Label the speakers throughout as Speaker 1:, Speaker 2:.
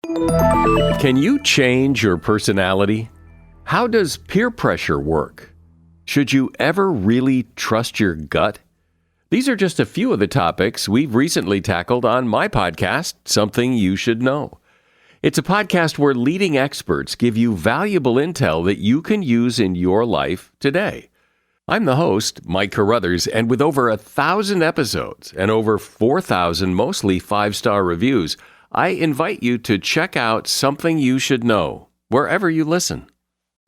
Speaker 1: Can you change your personality? How does peer pressure work? Should you ever really trust your gut? These are just a few of the topics we've recently tackled on my podcast, Something You Should Know. It's a podcast where leading experts give you valuable intel that you can use in your life today. I'm the host, Mike Carruthers, and with over 1,000 episodes and over 4,000 mostly 5-star reviews, I invite you to check out Something You Should Know, wherever you listen.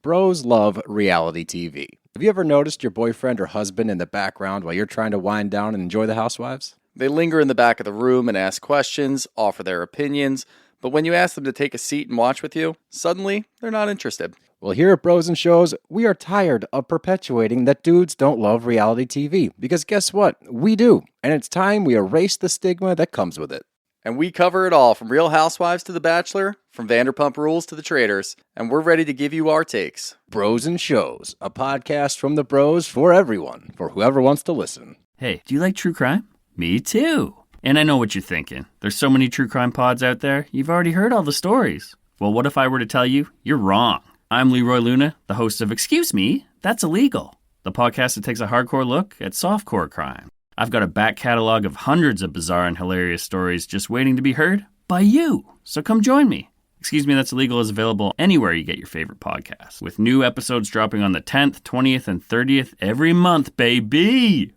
Speaker 2: Bros love reality TV. Have you ever noticed your boyfriend or husband in the background while you're trying to wind down and enjoy The Housewives?
Speaker 3: They linger in the back of the room and ask questions, offer their opinions, but when you ask them to take a seat and watch with you, suddenly they're not interested.
Speaker 2: Well, here at Bros and Shows, we are tired of perpetuating that dudes don't love reality TV. Because guess what? We do. And it's time we erase the stigma that comes with it.
Speaker 3: And we cover it all, from Real Housewives to The Bachelor, from Vanderpump Rules to The Traitors, and we're ready to give you our takes.
Speaker 2: Bros and Shows, a podcast from the bros for everyone, for whoever wants to listen.
Speaker 4: Hey, do you like true crime? Me too. And I know what you're thinking. There's so many true crime pods out there, you've already heard all the stories. Well, what if I were to tell you you're wrong? I'm Leroy Luna, the host of Excuse Me, That's Illegal, the podcast that takes a hardcore look at softcore crime. I've got a back catalog of hundreds of bizarre and hilarious stories just waiting to be heard by you. So come join me. Excuse Me, That's Illegal is available anywhere you get your favorite podcasts, with new episodes dropping on the 10th, 20th, and 30th every month, baby!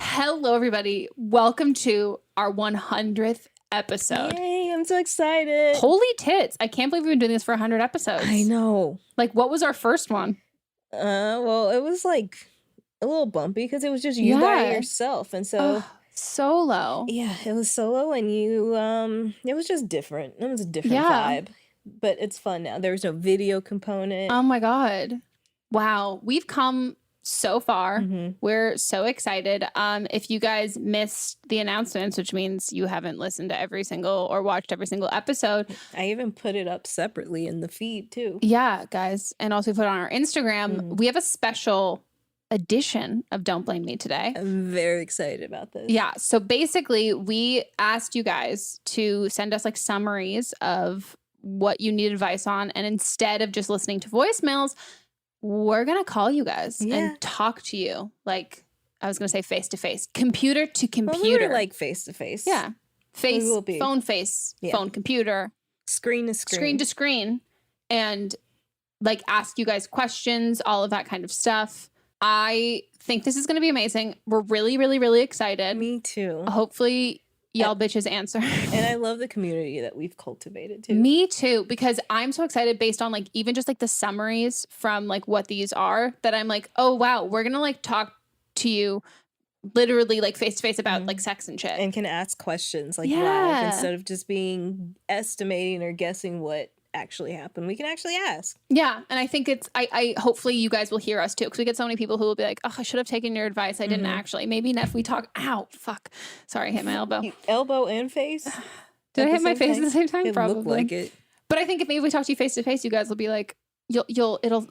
Speaker 5: Hello, everybody. Welcome to our 100th episode.
Speaker 6: Yay, I'm so excited.
Speaker 5: Holy tits. I can't believe we've been doing this for 100 episodes.
Speaker 6: I know.
Speaker 5: Like, what was our first one?
Speaker 6: Well, it was like a little bumpy because it was just you by yourself. And so
Speaker 5: solo.
Speaker 6: Yeah, it was solo and you it was just different. It was a different vibe. But it's fun now. There was no video component.
Speaker 5: Oh my God. Wow. We've come so far. We're so excited. If you guys missed the announcements, which means you haven't listened to every single or watched every single episode.
Speaker 6: I even put it up separately in the feed too.
Speaker 5: Yeah, guys. And also put it on our Instagram. We have a special edition of Don't Blame Me today.
Speaker 6: I'm very excited about this.
Speaker 5: Yeah. So basically, we asked you guys to send us like summaries of what you need advice on. And instead of just listening to voicemails, we're going to call you guys and talk to you. Like, I was going to say face to face, computer to computer.
Speaker 6: Well, we like face to face.
Speaker 5: Yeah. Phone, phone, computer.
Speaker 6: Screen to screen.
Speaker 5: Screen to screen. And like ask you guys questions, all of that kind of stuff. I think this is going to be amazing. We're really, really, really excited.
Speaker 6: Me too.
Speaker 5: Hopefully y'all bitches answer.
Speaker 6: And I love the community that we've cultivated too.
Speaker 5: Me too, because I'm so excited based on like even just like the summaries from like what these are that I'm like, oh wow, we're gonna like talk to you literally like face to face about like sex and shit.
Speaker 6: And can ask questions like live instead of just being estimating or guessing what actually happened. We can actually ask.
Speaker 5: Yeah. And I think it's I hopefully you guys will hear us too, because we get so many people who will be like, oh, I should have taken your advice. I didn't actually. Maybe if we talk, ow, fuck. Sorry, I hit my elbow.
Speaker 6: Elbow and face?
Speaker 5: Did I hit my face at the same time?
Speaker 6: It
Speaker 5: Probably.
Speaker 6: looked like it.
Speaker 5: But I think if maybe we talk to you face to face, you guys will be like,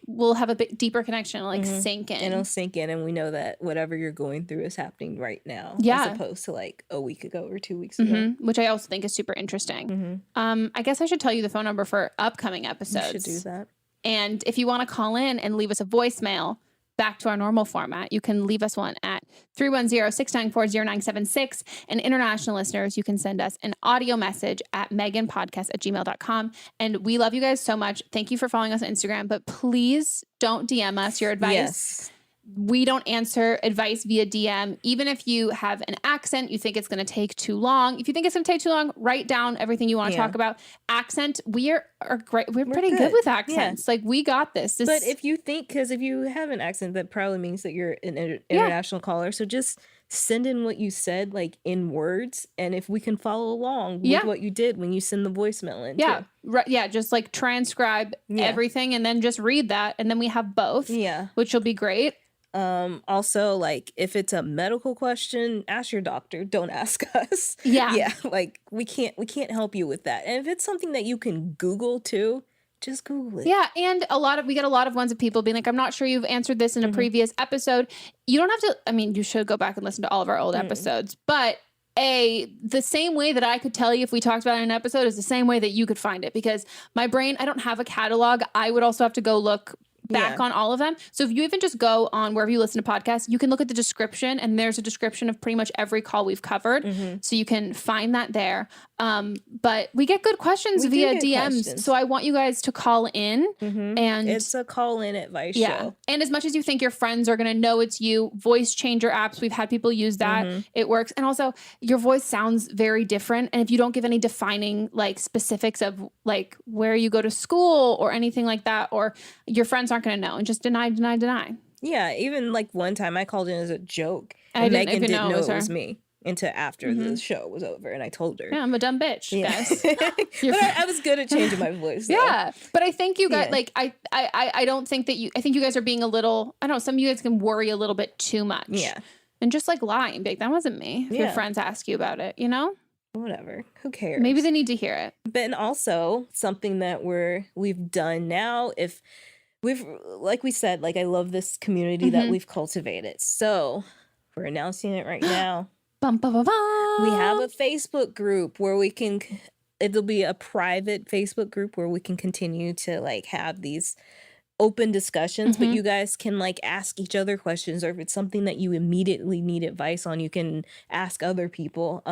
Speaker 5: we'll have a bit deeper connection, like sink in.
Speaker 6: And it'll sink in, and we know that whatever you're going through is happening right now.
Speaker 5: Yeah.
Speaker 6: As opposed to like a week ago or 2 weeks ago.
Speaker 5: Which I also think is super interesting. I guess I should tell you the phone number for upcoming episodes.
Speaker 6: You should do that.
Speaker 5: And if you want to call in and leave us a voicemail back to our normal format, you can leave us one at 310-694-0976. And international listeners, you can send us an audio message at meganpodcast@gmail.com. And we love you guys so much. Thank you for following us on Instagram, but please don't DM us your advice.
Speaker 6: Yes.
Speaker 5: We don't answer advice via DM. Even if you have an accent, you think it's going to take too long. If you think it's going to take too long, write down everything you want to talk about. Accent, we are great. We're pretty good with accents. Like, we got this.
Speaker 6: But if you think, because if you have an accent, that probably means that you're an international caller. So just send in what you said, like in words. And if we can follow along with what you did when you send the voicemail in.
Speaker 5: Yeah. Right. Yeah. Just like transcribe everything and then just read that. And then we have both. Yeah. Which will be great.
Speaker 6: Also, like, if it's a medical question, ask your doctor. Don't ask us.
Speaker 5: Yeah.
Speaker 6: Like, we can't help you with that. And if it's something that you can Google too, just Google it.
Speaker 5: Yeah, and we get a lot of ones of people being like, I'm not sure you've answered this in a previous episode. You don't have to, I mean, you should go back and listen to all of our old episodes, but the same way that I could tell you if we talked about it in an episode is the same way that you could find it, because my brain, I don't have a catalog. I would also have to go look back on all of them. So if you even just go on wherever you listen to podcasts, you can look at the description, and there's a description of pretty much every call we've covered. So you can find that there. But we get good questions via DMs. Questions. So I want you guys to call in, and
Speaker 6: it's a call in advice show.
Speaker 5: And as much as you think your friends are going to know it's you, voice changer apps, we've had people use that. It works. And also your voice sounds very different. And if you don't give any defining like specifics of like where you go to school or anything like that, or your friends aren't going to know, and just deny.
Speaker 6: Yeah. Even like one time I called in as a joke, and
Speaker 5: I
Speaker 6: Megan didn't know it was me until after the show was over, and I told her.
Speaker 5: Yeah, I'm a dumb bitch, guys.
Speaker 6: But I was good at changing my voice. Though.
Speaker 5: Yeah, but I think you guys like I don't think that I think you guys are being a little, I don't know, some of you guys can worry a little bit too much.
Speaker 6: Yeah.
Speaker 5: And just like lie and be like, that wasn't me. If your friends ask you about it, you know?
Speaker 6: Whatever. Who cares?
Speaker 5: Maybe they need to hear it.
Speaker 6: But and also something that we've done now, if we've, like we said, like I love this community that we've cultivated. So we're announcing it right now.
Speaker 5: Bum, bum, bum, bum.
Speaker 6: We have a Facebook group where it'll be a private Facebook group where we can continue to like have these open discussions, but you guys can like ask each other questions, or if it's something that you immediately need advice on, you can ask other people.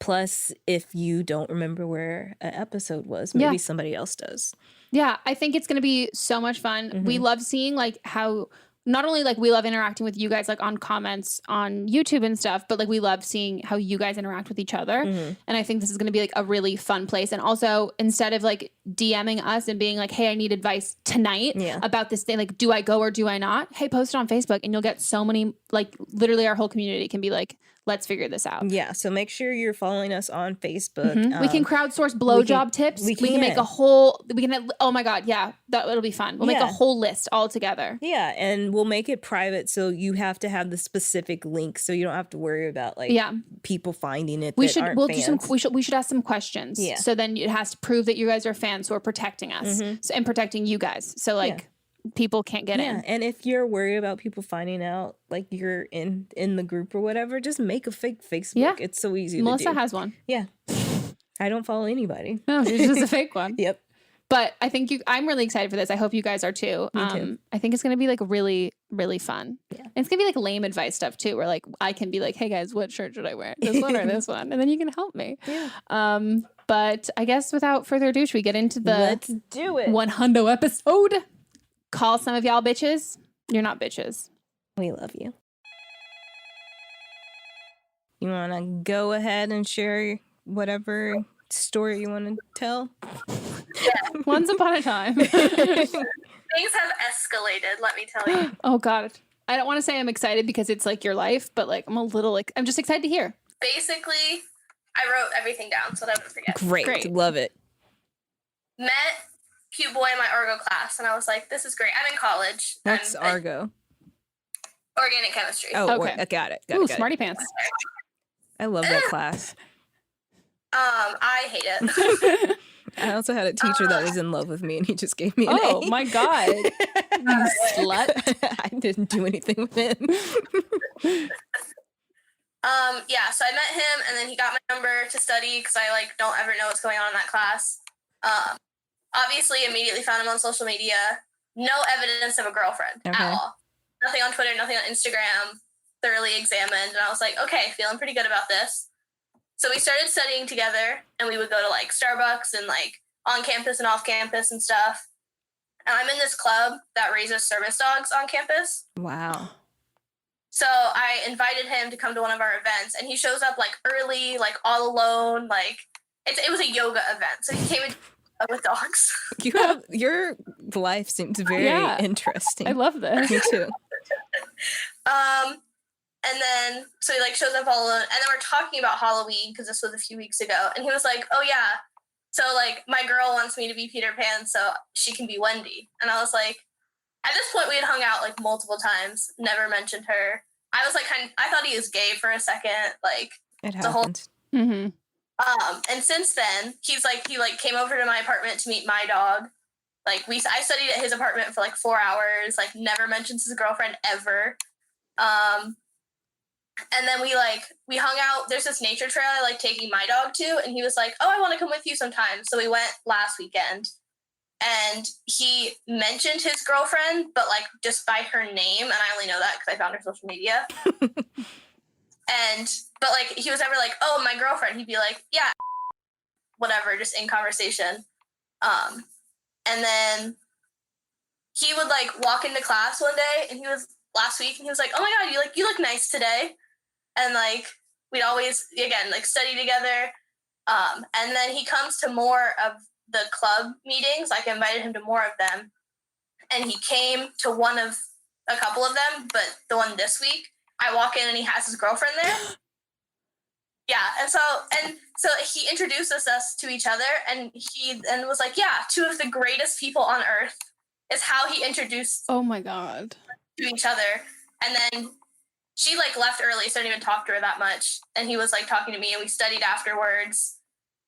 Speaker 6: Plus, if you don't remember where an episode was, maybe somebody else does.
Speaker 5: Yeah, I think it's going to be so much fun. We love seeing like how, not only like we love interacting with you guys like on comments on YouTube and stuff, but like we love seeing how you guys interact with each other. And I think this is going to be like a really fun place. And also, instead of like DMing us and being like, hey, I need advice tonight about this thing, like, do I go or do I not? Hey, post it on Facebook, and you'll get so many, like literally our whole community can be like, let's figure this out.
Speaker 6: Yeah, so make sure you're following us on Facebook.
Speaker 5: We can crowdsource blowjob tips. We can make a whole, oh my God, yeah, it'll be fun. We'll make a whole list all together.
Speaker 6: Yeah, and we'll make it private, so you have to have the specific link, so you don't have to worry about like people finding it. We should
Speaker 5: ask some questions. Yeah. So then it has to prove that you guys are fans who are protecting us and protecting you guys. So like people can't get in.
Speaker 6: And if you're worried about people finding out like you're in the group or whatever, just make a fake Facebook. Yeah. It's so easy to do.
Speaker 5: Melissa has one.
Speaker 6: Yeah. I don't follow anybody.
Speaker 5: No, she's just a fake one.
Speaker 6: Yep.
Speaker 5: But I think I'm really excited for this. I hope you guys are too.
Speaker 6: Me too.
Speaker 5: I think it's going to be like really, really fun.
Speaker 6: Yeah.
Speaker 5: And it's going to be like lame advice stuff too, where like I can be like, hey guys, what shirt should I wear? This one or this one? And then you can help me.
Speaker 6: Yeah.
Speaker 5: But I guess without further ado, should we get into the
Speaker 6: Let's do it.
Speaker 5: 100 episode? Call some of y'all bitches. You're not bitches.
Speaker 6: We love you. You want to go ahead and share whatever story you want to tell?
Speaker 5: Once upon a time.
Speaker 7: Things have escalated, let me tell you.
Speaker 5: Oh, God. I don't want to say I'm excited because it's like your life, but like I'm a little like, I'm just excited to hear.
Speaker 7: Basically, I wrote everything down so that I wouldn't forget.
Speaker 6: Great. Love it.
Speaker 7: Met cute boy in my Argo class, and I was like, this is great. I'm in college.
Speaker 6: What's Argo?
Speaker 7: Organic chemistry.
Speaker 6: Oh, okay. Got it.
Speaker 5: Ooh, smarty pants.
Speaker 6: I love that class.
Speaker 7: I hate it.
Speaker 6: I also had a teacher that was in love with me, and he just gave me an A.
Speaker 5: My God. You slut.
Speaker 6: I didn't do anything with him.
Speaker 7: Yeah, so I met him, and then he got my number to study because I like don't ever know what's going on in that class. Obviously, immediately found him on social media. No evidence of a girlfriend at all. Nothing on Twitter, nothing on Instagram. Thoroughly examined, and I was like, okay, feeling pretty good about this. So we started studying together, and we would go to like Starbucks and like on campus and off campus and stuff. And I'm in this club that raises service dogs on campus.
Speaker 6: Wow.
Speaker 7: So I invited him to come to one of our events, and he shows up like early, like all alone. Like it was a yoga event, so he came with dogs.
Speaker 6: Your life seems very interesting.
Speaker 5: I love this.
Speaker 6: Me too.
Speaker 7: And then so he like shows up all alone, and then we're talking about Halloween because this was a few weeks ago, and he was like, "Oh yeah, so like my girl wants me to be Peter Pan, so she can be Wendy." And I was like, at this point we had hung out like multiple times, never mentioned her. I was like, I thought he was gay for a second, like
Speaker 6: it
Speaker 7: the whole.
Speaker 6: happened.
Speaker 7: And since then, he came over to my apartment to meet my dog. Like I studied at his apartment for like 4 hours. Like never mentions his girlfriend ever. And then we hung out. There's this nature trail I like taking my dog to, and he was like, "Oh, I want to come with you sometime." So we went last weekend, and he mentioned his girlfriend, but like just by her name, and I only know that because I found her social media. But like he was ever like, "Oh, my girlfriend," he'd be like, "Yeah, whatever," just in conversation. And then he would like walk into class one day, and last week, and he was like, "Oh my God, you look nice today." And like we'd always again like study together. And then he comes to more of the club meetings. Like I invited him to more of them, and he came to a couple of them, but the one this week, I walk in and he has his girlfriend there. Yeah, and so he introduces us to each other, and he was like, "Yeah, two of the greatest people on earth," is how he introduced.
Speaker 5: Oh my God.
Speaker 7: To each other, and then she like left early, so I didn't even talk to her that much. And he was like talking to me, and we studied afterwards.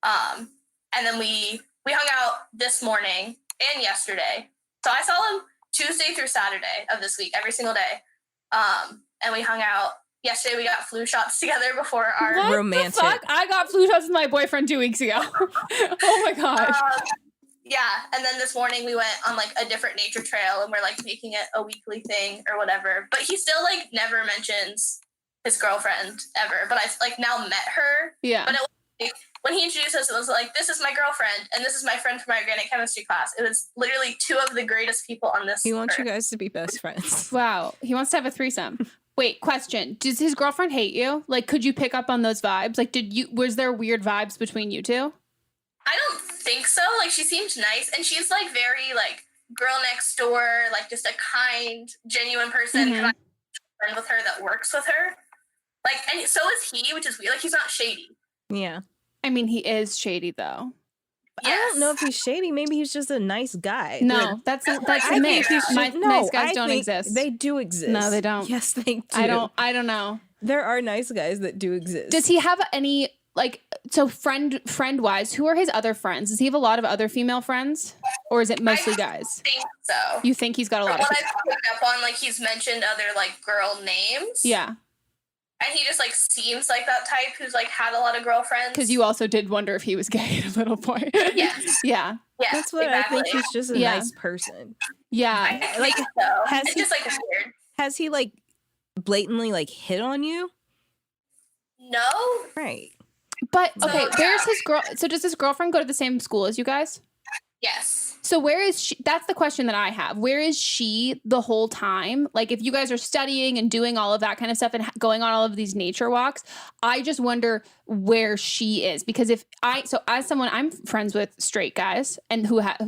Speaker 7: And then we hung out this morning and yesterday. So I saw him Tuesday through Saturday of this week, every single day. And we hung out. Yesterday we got flu shots together before our
Speaker 5: What
Speaker 6: romantic.
Speaker 5: the fuck? I got flu shots with my boyfriend 2 weeks ago. Oh my gosh.
Speaker 7: Yeah, and then this morning we went on like a different nature trail, and we're like making it a weekly thing or whatever. But he still like never mentions his girlfriend ever. But I've like now met her.
Speaker 5: Yeah.
Speaker 7: But it was, like, when he introduced us, it was like, "This is my girlfriend, and this is my friend from my organic chemistry class." It was literally two of the greatest people on this.
Speaker 6: He wants you
Speaker 7: earth.
Speaker 6: guys to be best friends.
Speaker 5: Wow. He wants to have a threesome. Wait, question. Does his girlfriend hate you? Like, could you pick up on those vibes? Like, was there weird vibes between you two?
Speaker 7: I don't think so. Like, she seemed nice, and she's like very like girl next door, like just a kind, genuine person.
Speaker 5: Mhm.
Speaker 7: And I'm a friend with her that works with her. Like, and so is he, which is weird. Like, he's not shady.
Speaker 6: Yeah.
Speaker 5: I mean, he is shady though.
Speaker 6: I don't know if he's shady. Maybe he's just a nice guy.
Speaker 5: No, that's a
Speaker 6: I
Speaker 5: myth.
Speaker 6: think he's
Speaker 5: Nice guys don't
Speaker 6: think
Speaker 5: exist.
Speaker 6: They do exist.
Speaker 5: No, they don't.
Speaker 6: Yes, they do.
Speaker 5: I don't know.
Speaker 6: There are nice guys that do exist.
Speaker 5: Does he have any like so friend wise? Who are his other friends? Does he have a lot of other female friends, or is it mostly guys?
Speaker 7: I think so.
Speaker 5: You think he's got a lot of?
Speaker 7: What I've picked up on, like he's mentioned other like girl names.
Speaker 5: Yeah.
Speaker 7: And he just like seems like that type who's like had a lot of girlfriends.
Speaker 5: Because you also did wonder if he was gay at a little point.
Speaker 7: Yes.
Speaker 5: Yeah.
Speaker 7: Yeah.
Speaker 6: That's what
Speaker 7: exactly.
Speaker 6: I think. He's just a nice person.
Speaker 5: Yeah.
Speaker 7: I
Speaker 6: like,
Speaker 7: think so.
Speaker 6: has
Speaker 7: It's
Speaker 6: he-
Speaker 7: just like weird.
Speaker 6: Has he like blatantly like hit on you?
Speaker 7: No.
Speaker 6: Right.
Speaker 5: But
Speaker 7: So,
Speaker 5: okay,
Speaker 7: yeah.
Speaker 5: where's his girl? So does his girlfriend go to the same school as you guys?
Speaker 7: Yes.
Speaker 5: So where is she? That's the question that I have. Where is she the whole time? Like if you guys are studying and doing all of that kind of stuff and going on all of these nature walks, I just wonder where she is because as someone, I'm friends with straight guys and who have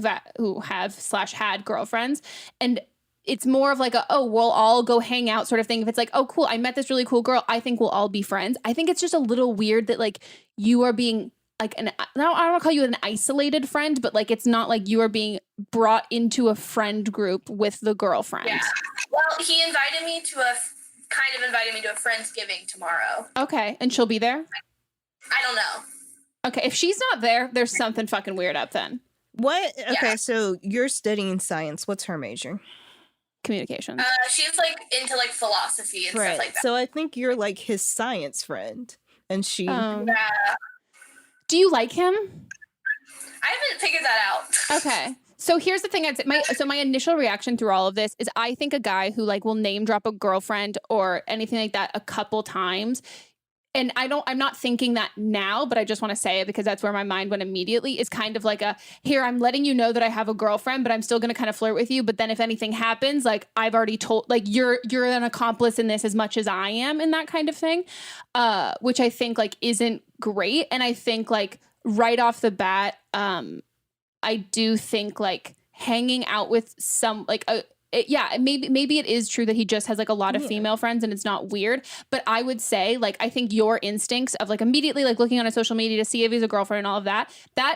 Speaker 5: had girlfriends, and it's more of like we'll all go hang out sort of thing. If it's like, oh, cool, I met this really cool girl, I think we'll all be friends. I think it's just a little weird that like you are being like I don't want to call you an isolated friend, but like it's not like you are being brought into a friend group with the girlfriend.
Speaker 7: Yeah. Well, he invited me to a Friendsgiving tomorrow.
Speaker 5: Okay, and she'll be there?
Speaker 7: I don't know.
Speaker 5: Okay, if she's not there, there's something fucking weird up then.
Speaker 6: What? Okay,
Speaker 7: Yeah.
Speaker 6: so you're studying science. What's her major?
Speaker 5: Communication.
Speaker 7: She's like into like philosophy and stuff like that.
Speaker 6: So I think you're like his science friend, and she.
Speaker 7: Yeah.
Speaker 5: Do you like him?
Speaker 7: I haven't figured that out.
Speaker 5: Okay. So here's the thing. My initial reaction through all of this is I think a guy who like will name drop a girlfriend or anything like that a couple times. And I'm not thinking that now, but I just want to say it because that's where my mind went immediately is kind of like here, I'm letting you know that I have a girlfriend, but I'm still going to kind of flirt with you. But then if anything happens, like I've already told, like you're an accomplice in this as much as I am in that kind of thing, which I think like isn't great. And I think like right off the bat, I do think like hanging out with some like maybe it is true that he just has like a lot of female friends and it's not weird, but I would say like I think your instincts of like immediately like looking on a social media to see if he's a girlfriend and all of that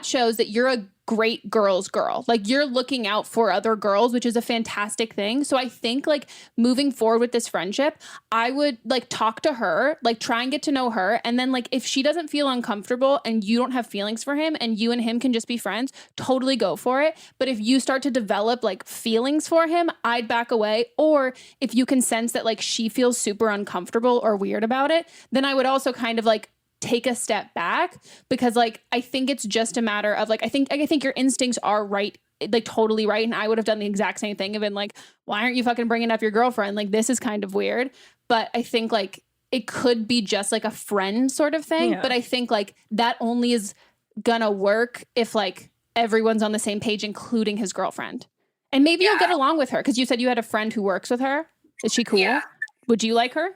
Speaker 5: shows that you're a great girl's girl. Like you're looking out for other girls, which is a fantastic thing. So I think like moving forward with this friendship, I would like talk to her, like try and get to know her. And then like if she doesn't feel uncomfortable and you don't have feelings for him and you and him can just be friends, totally go for it. But if you start to develop like feelings for him, I'd back away. Or if you can sense that like she feels super uncomfortable or weird about it, then I would also kind of like take a step back, because like I think it's just a matter of like I think your instincts are right, like totally right, and I would have done the exact same thing and been like, why aren't you fucking bringing up your girlfriend? Like this is kind of weird. But I think like it could be just like a friend sort of thing.
Speaker 6: Yeah.
Speaker 5: But I think like that only is gonna work if like everyone's on the same page, including his girlfriend. And maybe you'll get along with her, because you said you had a friend who works with her. Is she cool?
Speaker 7: Yeah.
Speaker 5: Would you like her?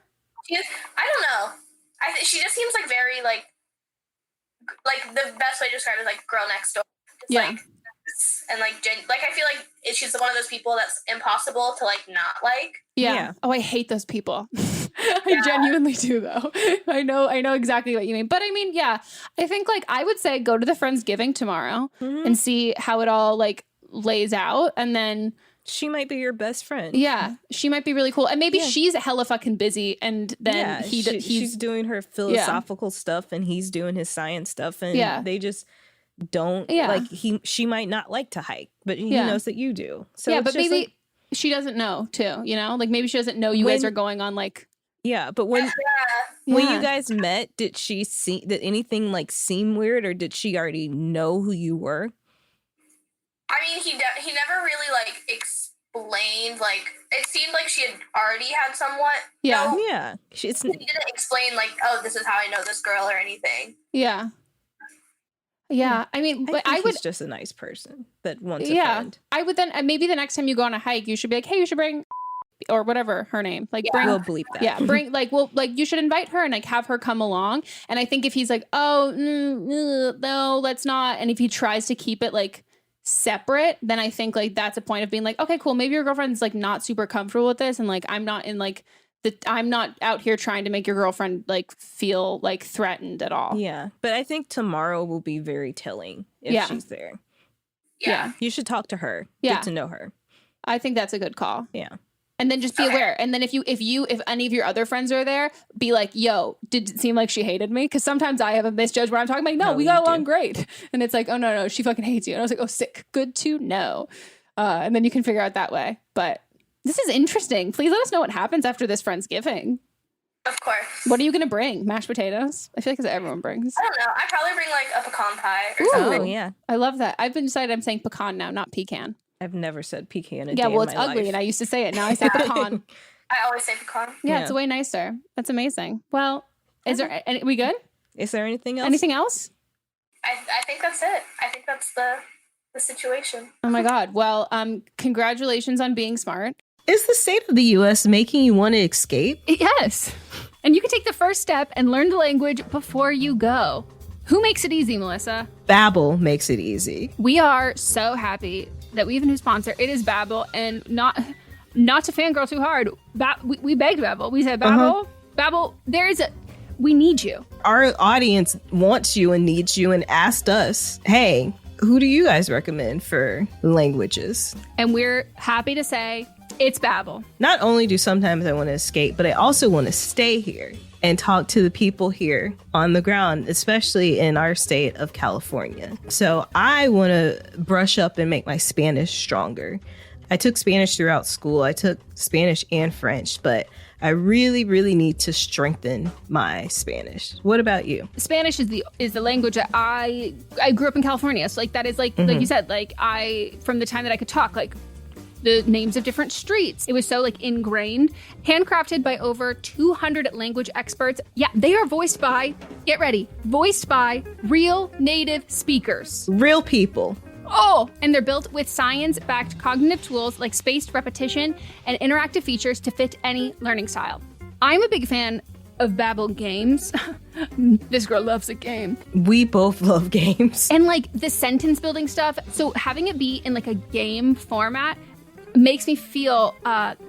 Speaker 7: I don't know. She just seems like very like the best way to describe it is like girl next door. It's like, and like I feel like she's one of those people that's impossible to like not like.
Speaker 5: Yeah. Oh, I hate those people. I genuinely do though. I know exactly what you mean. But I mean, yeah, I think like I would say go to the Friendsgiving tomorrow and see how it all like lays out, and then
Speaker 6: she might be your best friend.
Speaker 5: Yeah, she might be really cool. And maybe she's hella fucking busy, and then
Speaker 6: she's doing her philosophical stuff and he's doing his science stuff, and they just don't like she might not like to hike, but he knows that you do. So
Speaker 5: but maybe like, she doesn't know too, you know? Like maybe she doesn't know you guys are going on like
Speaker 6: but when you guys met, did anything like seem weird, or did she already know who you were?
Speaker 7: I mean, he never really like explained. Like it seemed like she had already had somewhat.
Speaker 5: Yeah,
Speaker 7: he didn't explain like, oh, this is how I know this girl or anything.
Speaker 5: Yeah. I mean, but I would
Speaker 6: he's just a nice person that wants a friend.
Speaker 5: I would then maybe the next time you go on a hike, you should be like, hey, you should bring or whatever her name. Like bring.
Speaker 6: We'll bleep that.
Speaker 5: Yeah, bring like you should invite her and like have her come along. And I think if he's like, oh no, let's not, and if he tries to keep it like separate, then I think like that's a point of being like, okay, cool, maybe your girlfriend's like not super comfortable with this, and like I'm not out here trying to make your girlfriend like feel like threatened at all.
Speaker 6: Yeah, but I think tomorrow will be very telling if she's there.
Speaker 5: Yeah,
Speaker 6: you should talk to her. Get to know her.
Speaker 5: I think that's a good call.
Speaker 6: Yeah.
Speaker 5: And then just be aware. And then if any of your other friends are there, be like, yo, did it seem like she hated me? Because sometimes I have a misjudge where I'm talking like, no, we got along great. And it's like, oh, no, she fucking hates you. And I was like, oh, sick. Good to know. And then you can figure out that way. But this is interesting. Please let us know what happens after this Friendsgiving.
Speaker 7: Of course.
Speaker 5: What are you going to bring? Mashed potatoes? I feel like that's what everyone brings.
Speaker 7: I don't know. I'd probably bring like a pecan pie or something.
Speaker 6: Oh, yeah.
Speaker 5: I love that. I've been decided I'm saying pecan now, not pecan.
Speaker 6: I've never said pecan in
Speaker 5: Yeah, well,
Speaker 6: in
Speaker 5: it's
Speaker 6: my
Speaker 5: ugly,
Speaker 6: life.
Speaker 5: and I used to say it. Now I say pecan.
Speaker 7: I always say pecan.
Speaker 5: Yeah, it's way nicer. That's amazing. Well, are we good?
Speaker 6: Is there anything else?
Speaker 5: Anything else?
Speaker 7: I think that's it. I think that's the situation.
Speaker 5: Oh my God. Well, congratulations on being smart.
Speaker 6: Is the state of the U.S. making you want to escape?
Speaker 5: Yes. And you can take the first step and learn the language before you go. Who makes it easy, Melissa?
Speaker 6: Babbel makes it easy.
Speaker 5: We are so happy that we have a new sponsor. It is Babbel, and not to fangirl too hard. We begged Babbel. We said, Babbel, Babbel, we need you.
Speaker 6: Our audience wants you and needs you and asked us, hey, who do you guys recommend for languages?
Speaker 5: And we're happy to say it's Babbel.
Speaker 6: Not only do sometimes I want to escape, but I also want to stay here and talk to the people here on the ground, especially in our state of California. So I want to brush up and make my Spanish stronger. I took Spanish throughout school. I took Spanish and French, but I really, really need to strengthen my Spanish. What about you?
Speaker 5: Spanish is the language that I grew up in California. So like that is like you said, like from the time that I could talk, like the names of different streets. It was so like ingrained, handcrafted by over 200 language experts. Yeah, they are voiced by real native speakers.
Speaker 6: Real people.
Speaker 5: Oh, and they're built with science-backed cognitive tools like spaced repetition and interactive features to fit any learning style. I'm a big fan of Babbel games. This girl loves a game.
Speaker 6: We both love games.
Speaker 5: And like the sentence building stuff. So having it be in like a game format makes me feel,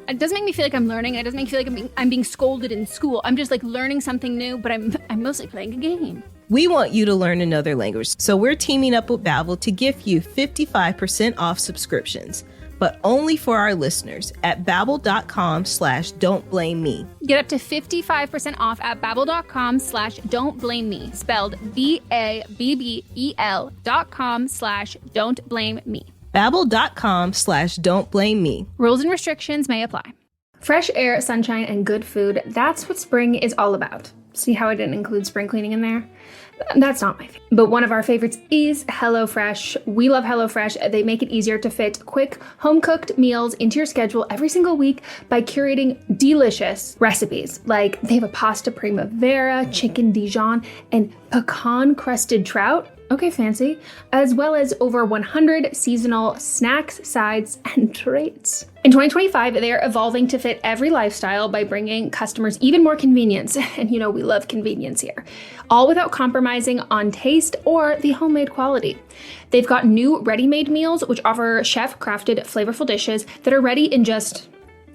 Speaker 5: it doesn't make me feel like I'm learning. It doesn't make me feel like I'm being scolded in school. I'm just like learning something new, but I'm mostly playing a game.
Speaker 6: We want you to learn another language, so we're teaming up with Babbel to give you 55% off subscriptions, but only for our listeners at babbel.com/don'tblameme.
Speaker 5: Get up to 55% off at babbel.com/don'tblameme, spelled BABBEL.com/don'tblameme.
Speaker 6: Babbel.com/don'tblameme.
Speaker 5: Rules and restrictions may apply. Fresh air, sunshine, and good food, that's what spring is all about. See how I didn't include spring cleaning in there? That's not my favorite. But one of our favorites is HelloFresh. We love HelloFresh. They make it easier to fit quick, home-cooked meals into your schedule every single week by curating delicious recipes. Like they have a pasta primavera, chicken Dijon, and pecan-crusted trout. Okay, fancy. As well as over 100 seasonal snacks, sides, and treats. In 2025, they're evolving to fit every lifestyle by bringing customers even more convenience. And you know, we love convenience here. All without compromising on taste or the homemade quality. They've got new ready-made meals, which offer chef-crafted, flavorful dishes that are ready in just,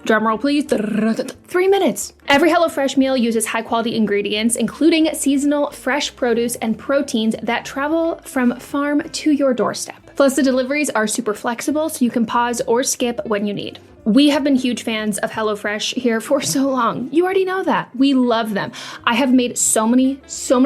Speaker 5: drumroll please, 3 minutes. Every HelloFresh meal uses high-quality ingredients, including seasonal fresh produce and proteins that travel from farm to your doorstep. Plus, the deliveries are super flexible, so you can pause or skip when you need. We have been huge fans of HelloFresh here for so long. You already know that. We love them. I have made so many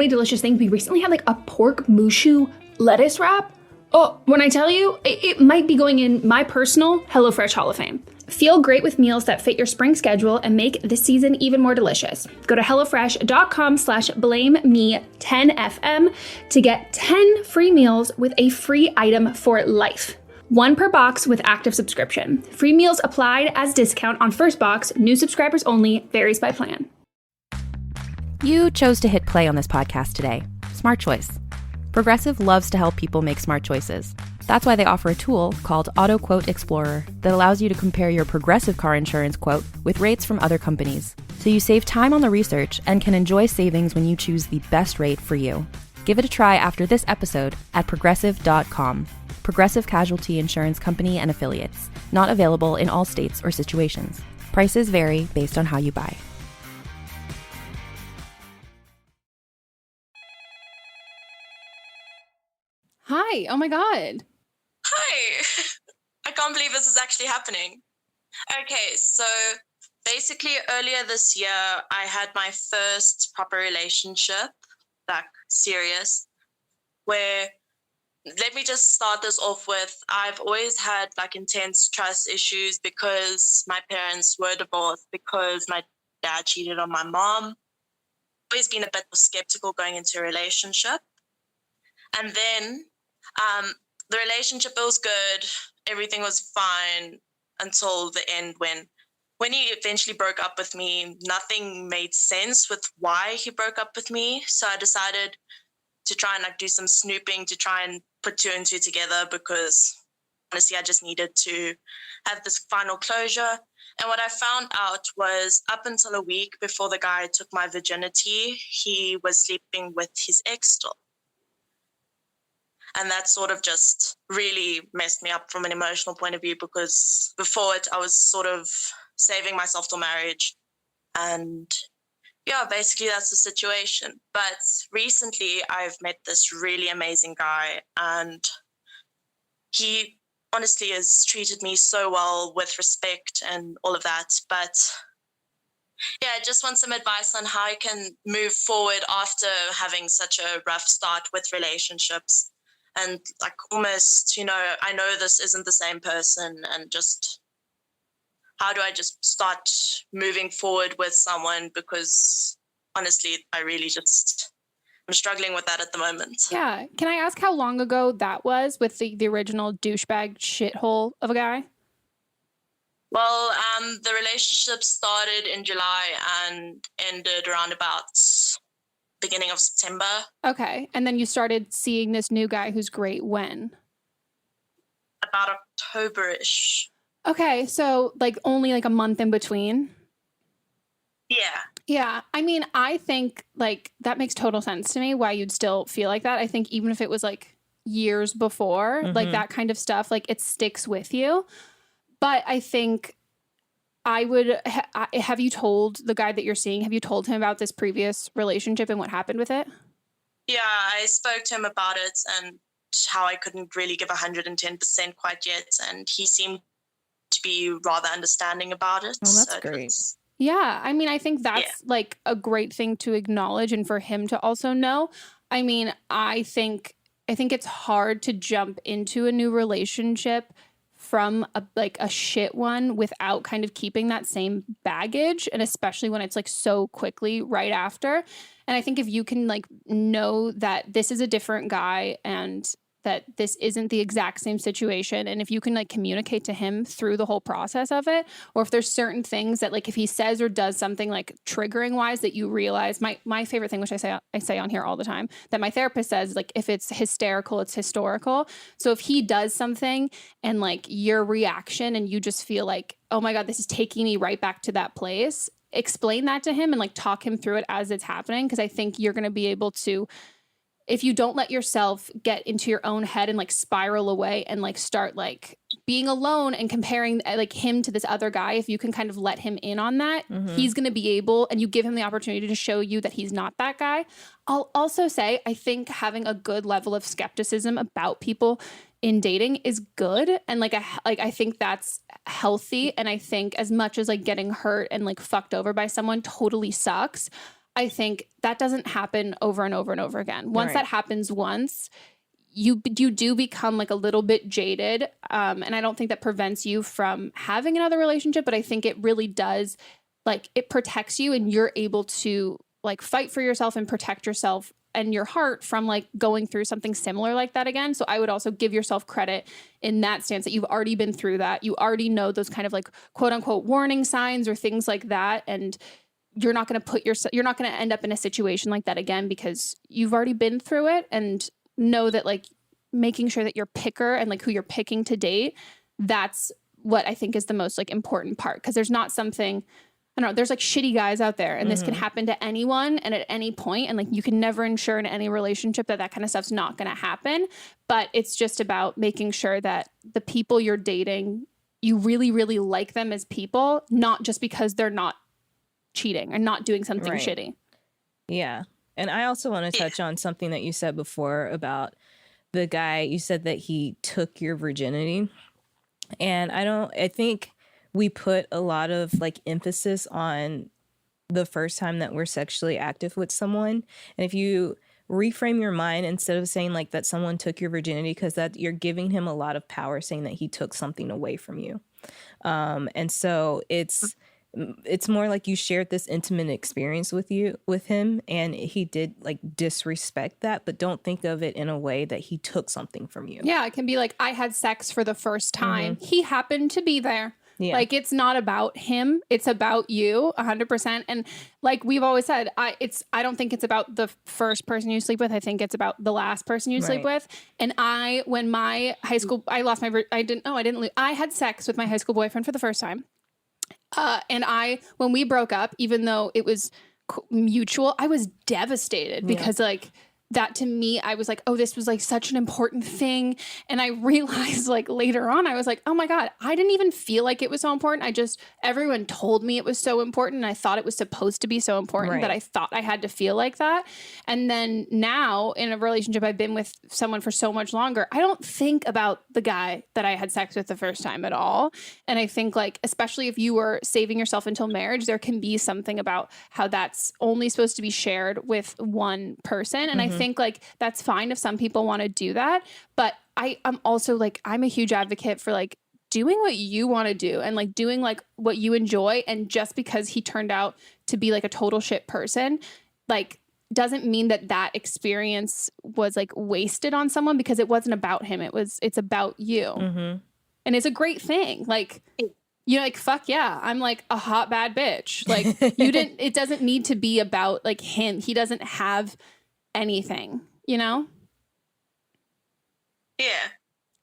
Speaker 5: delicious things. We recently had like a pork mushu lettuce wrap. Oh, when I tell you, it might be going in my personal HelloFresh Hall of Fame. Feel great with meals that fit your spring schedule and make this season even more delicious. Go to HelloFresh.com/blameme10fm to get 10 free meals with a free item for life. 1 per box with active subscription. Free meals applied as discount on first box. New subscribers only. Varies by plan.
Speaker 8: You chose to hit play on this podcast today. Smart choice. Progressive loves to help people make smart choices. That's why they offer a tool called Auto Quote Explorer that allows you to compare your Progressive car insurance quote with rates from other companies. So you save time on the research and can enjoy savings when you choose the best rate for you. Give it a try after this episode at progressive.com. Progressive Casualty Insurance Company and Affiliates. Not available in all states or situations. Prices vary based on how you buy.
Speaker 5: Hi. Oh my God.
Speaker 9: Hi. I can't believe this is actually happening. Okay, so basically earlier this year, I had my first proper relationship, like serious, where, let me just start this off with, I've always had like intense trust issues because my parents were divorced, because my dad cheated on my mom. Always been a bit skeptical going into a relationship. And then the relationship was good, everything was fine until the end when he eventually broke up with me. Nothing made sense with why he broke up with me, so I decided to try and like do some snooping to try and put 2 and 2 together, because honestly I just needed to have this final closure. And what I found out was, up until a week before the guy took my virginity, he was sleeping with his ex still. And that sort of just really messed me up from an emotional point of view, because before it, I was sort of saving myself till marriage. And yeah, basically that's the situation. But recently I've met this really amazing guy, and he honestly has treated me so well, with respect and all of that. But yeah, I just want some advice on how I can move forward after having such a rough start with relationships. And like almost, I know this isn't the same person, and just how do I just start moving forward with someone? Because honestly, I'm struggling with that at the moment.
Speaker 5: Yeah. Can I ask how long ago that was with the original douchebag shithole of a guy?
Speaker 9: Well, the relationship started in July and ended around about beginning of September.
Speaker 5: Okay. And then you started seeing this new guy who's great when?
Speaker 9: About October-ish.
Speaker 5: Okay. So like only like a month in between?
Speaker 9: Yeah.
Speaker 5: Yeah. I mean, I think like that makes total sense to me why you'd still feel like that. I think even if it was like years before, like that kind of stuff, like it sticks with you. But I think I would have you told the guy that you're seeing, have you told him about this previous relationship and what happened with it?
Speaker 9: Yeah, I spoke to him about it and how I couldn't really give 110% quite yet, and he seemed to be rather understanding about it.
Speaker 6: Oh, that's great.
Speaker 5: Yeah, I mean, I think that's like a great thing to acknowledge and for him to also know. I mean, I think it's hard to jump into a new relationship from a shit one without kind of keeping that same baggage, and especially when it's like so quickly right after. And I think if you can like know that this is a different guy and that this isn't the exact same situation, and if you can like communicate to him through the whole process of it, or if there's certain things that like if he says or does something like triggering wise that you realize, my favorite thing, which I say on here all the time, that my therapist says, like if it's hysterical, it's historical. So if he does something and like your reaction and you just feel like, oh my God, this is taking me right back to that place, explain that to him and like talk him through it as it's happening, because I think you're going to be able to, if you don't let yourself get into your own head and like spiral away and like start like being alone and comparing like him to this other guy, if you can kind of let him in on that, he's going to be able, and you give him the opportunity to show you that he's not that guy. I'll also say, I think having a good level of skepticism about people in dating is good. And I think that's healthy. And I think as much as like getting hurt and like fucked over by someone totally sucks, I think that doesn't happen over and over and over again. Once that happens once, you do become like a little bit jaded. And I don't think that prevents you from having another relationship, but I think it really does, like it protects you and you're able to like fight for yourself and protect yourself and your heart from like going through something similar like that again. So I would also give yourself credit in that stance that you've already been through that. You already know those kind of like quote unquote warning signs or things like that. And you're not going to end up in a situation like that again because you've already been through it. And know that like making sure that you're picker and like who you're picking to date, that's what I think is the most like important part. Cause there's not something, I don't know, there's like shitty guys out there and this can happen to anyone and at any point. And like, you can never ensure in any relationship that kind of stuff's not going to happen, but it's just about making sure that the people you're dating, you really, really like them as people, not just because they're not cheating or not doing something shitty. Yeah.
Speaker 6: And I also want to touch on something that you said before about the guy. You said that he took your virginity. And I think we put a lot of like emphasis on the first time that we're sexually active with someone. And if you reframe your mind instead of saying like that someone took your virginity, because that you're giving him a lot of power saying that he took something away from you. And so it's more like you shared this intimate experience with him, and he did like disrespect that, but don't think of it in a way that he took something from you.
Speaker 5: Yeah, it can be like, I had sex for the first time. He happened to be there. Yeah. Like, it's not about him. It's about you 100%. And like we've always said, I don't think it's about the first person you sleep with. I think it's about the last person you sleep with. And when my high school, I had sex with my high school boyfriend for the first time. And when we broke up, even though it was mutual, I was devastated because like that to me, I was like, oh, this was like such an important thing. And I realized like later on, I was like, oh my God, I didn't even feel like it was so important. Everyone told me it was so important. And I thought it was supposed to be so important that I thought I had to feel like that. And then now in a relationship, I've been with someone for so much longer. I don't think about the guy that I had sex with the first time at all. And I think like, especially if you were saving yourself until marriage, there can be something about how that's only supposed to be shared with one person. And I think like that's fine if some people want to do that, but I'm also like, I'm a huge advocate for like doing what you want to do and like doing like what you enjoy. And just because he turned out to be like a total shit person, like doesn't mean that experience was like wasted on someone, because it wasn't about him. It's about you. And it's a great thing. Like, you're like, fuck yeah, I'm like a hot bad bitch. Like it doesn't need to be about like him. He doesn't have anything, you know?
Speaker 9: Yeah,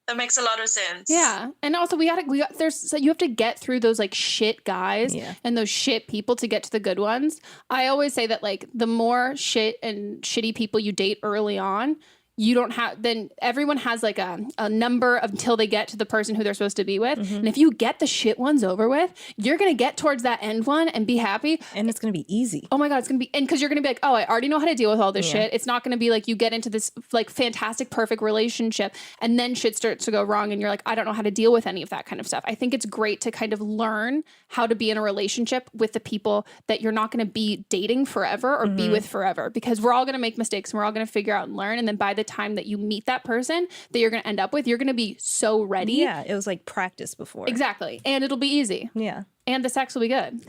Speaker 9: that makes a lot of sense.
Speaker 5: Yeah. And also you have to get through those like shit guys and those shit people to get to the good ones. I always say that like the more shit and shitty people you date early on, you don't have, then everyone has like a number until they get to the person who they're supposed to be with. And if you get the shit ones over with, you're going to get towards that end one and be happy.
Speaker 6: And it's going to be easy.
Speaker 5: Oh my God, it's going to be, and because you're going to be like, oh, I already know how to deal with all this shit. It's not going to be like you get into this like fantastic, perfect relationship and then shit starts to go wrong and you're like, I don't know how to deal with any of that kind of stuff. I think it's great to kind of learn how to be in a relationship with the people that you're not going to be dating forever or be with forever, because we're all going to make mistakes and we're all going to figure out and learn. And then by the time that you meet that person that you're going to end up with, you're going to be so ready.
Speaker 6: Yeah, it was like practice before.
Speaker 5: Exactly. And it'll be easy.
Speaker 6: Yeah.
Speaker 5: And the sex will be good.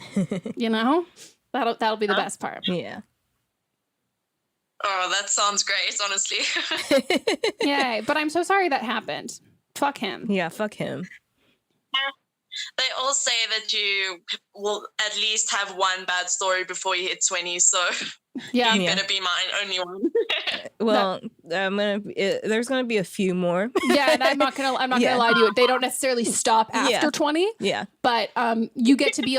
Speaker 5: You know? That'll be the best part.
Speaker 6: Yeah.
Speaker 9: Oh, that sounds great, honestly.
Speaker 5: Yay. But I'm so sorry that happened. Fuck him.
Speaker 6: Yeah, fuck him.
Speaker 9: They all say that you will at least have one bad story before you hit 20, so
Speaker 5: Yeah.
Speaker 9: you better be mine, only one.
Speaker 6: Well, there's gonna be a few more.
Speaker 5: Yeah, and I'm not gonna lie to you. They don't necessarily stop after 20.
Speaker 6: Yeah.
Speaker 5: But you get to be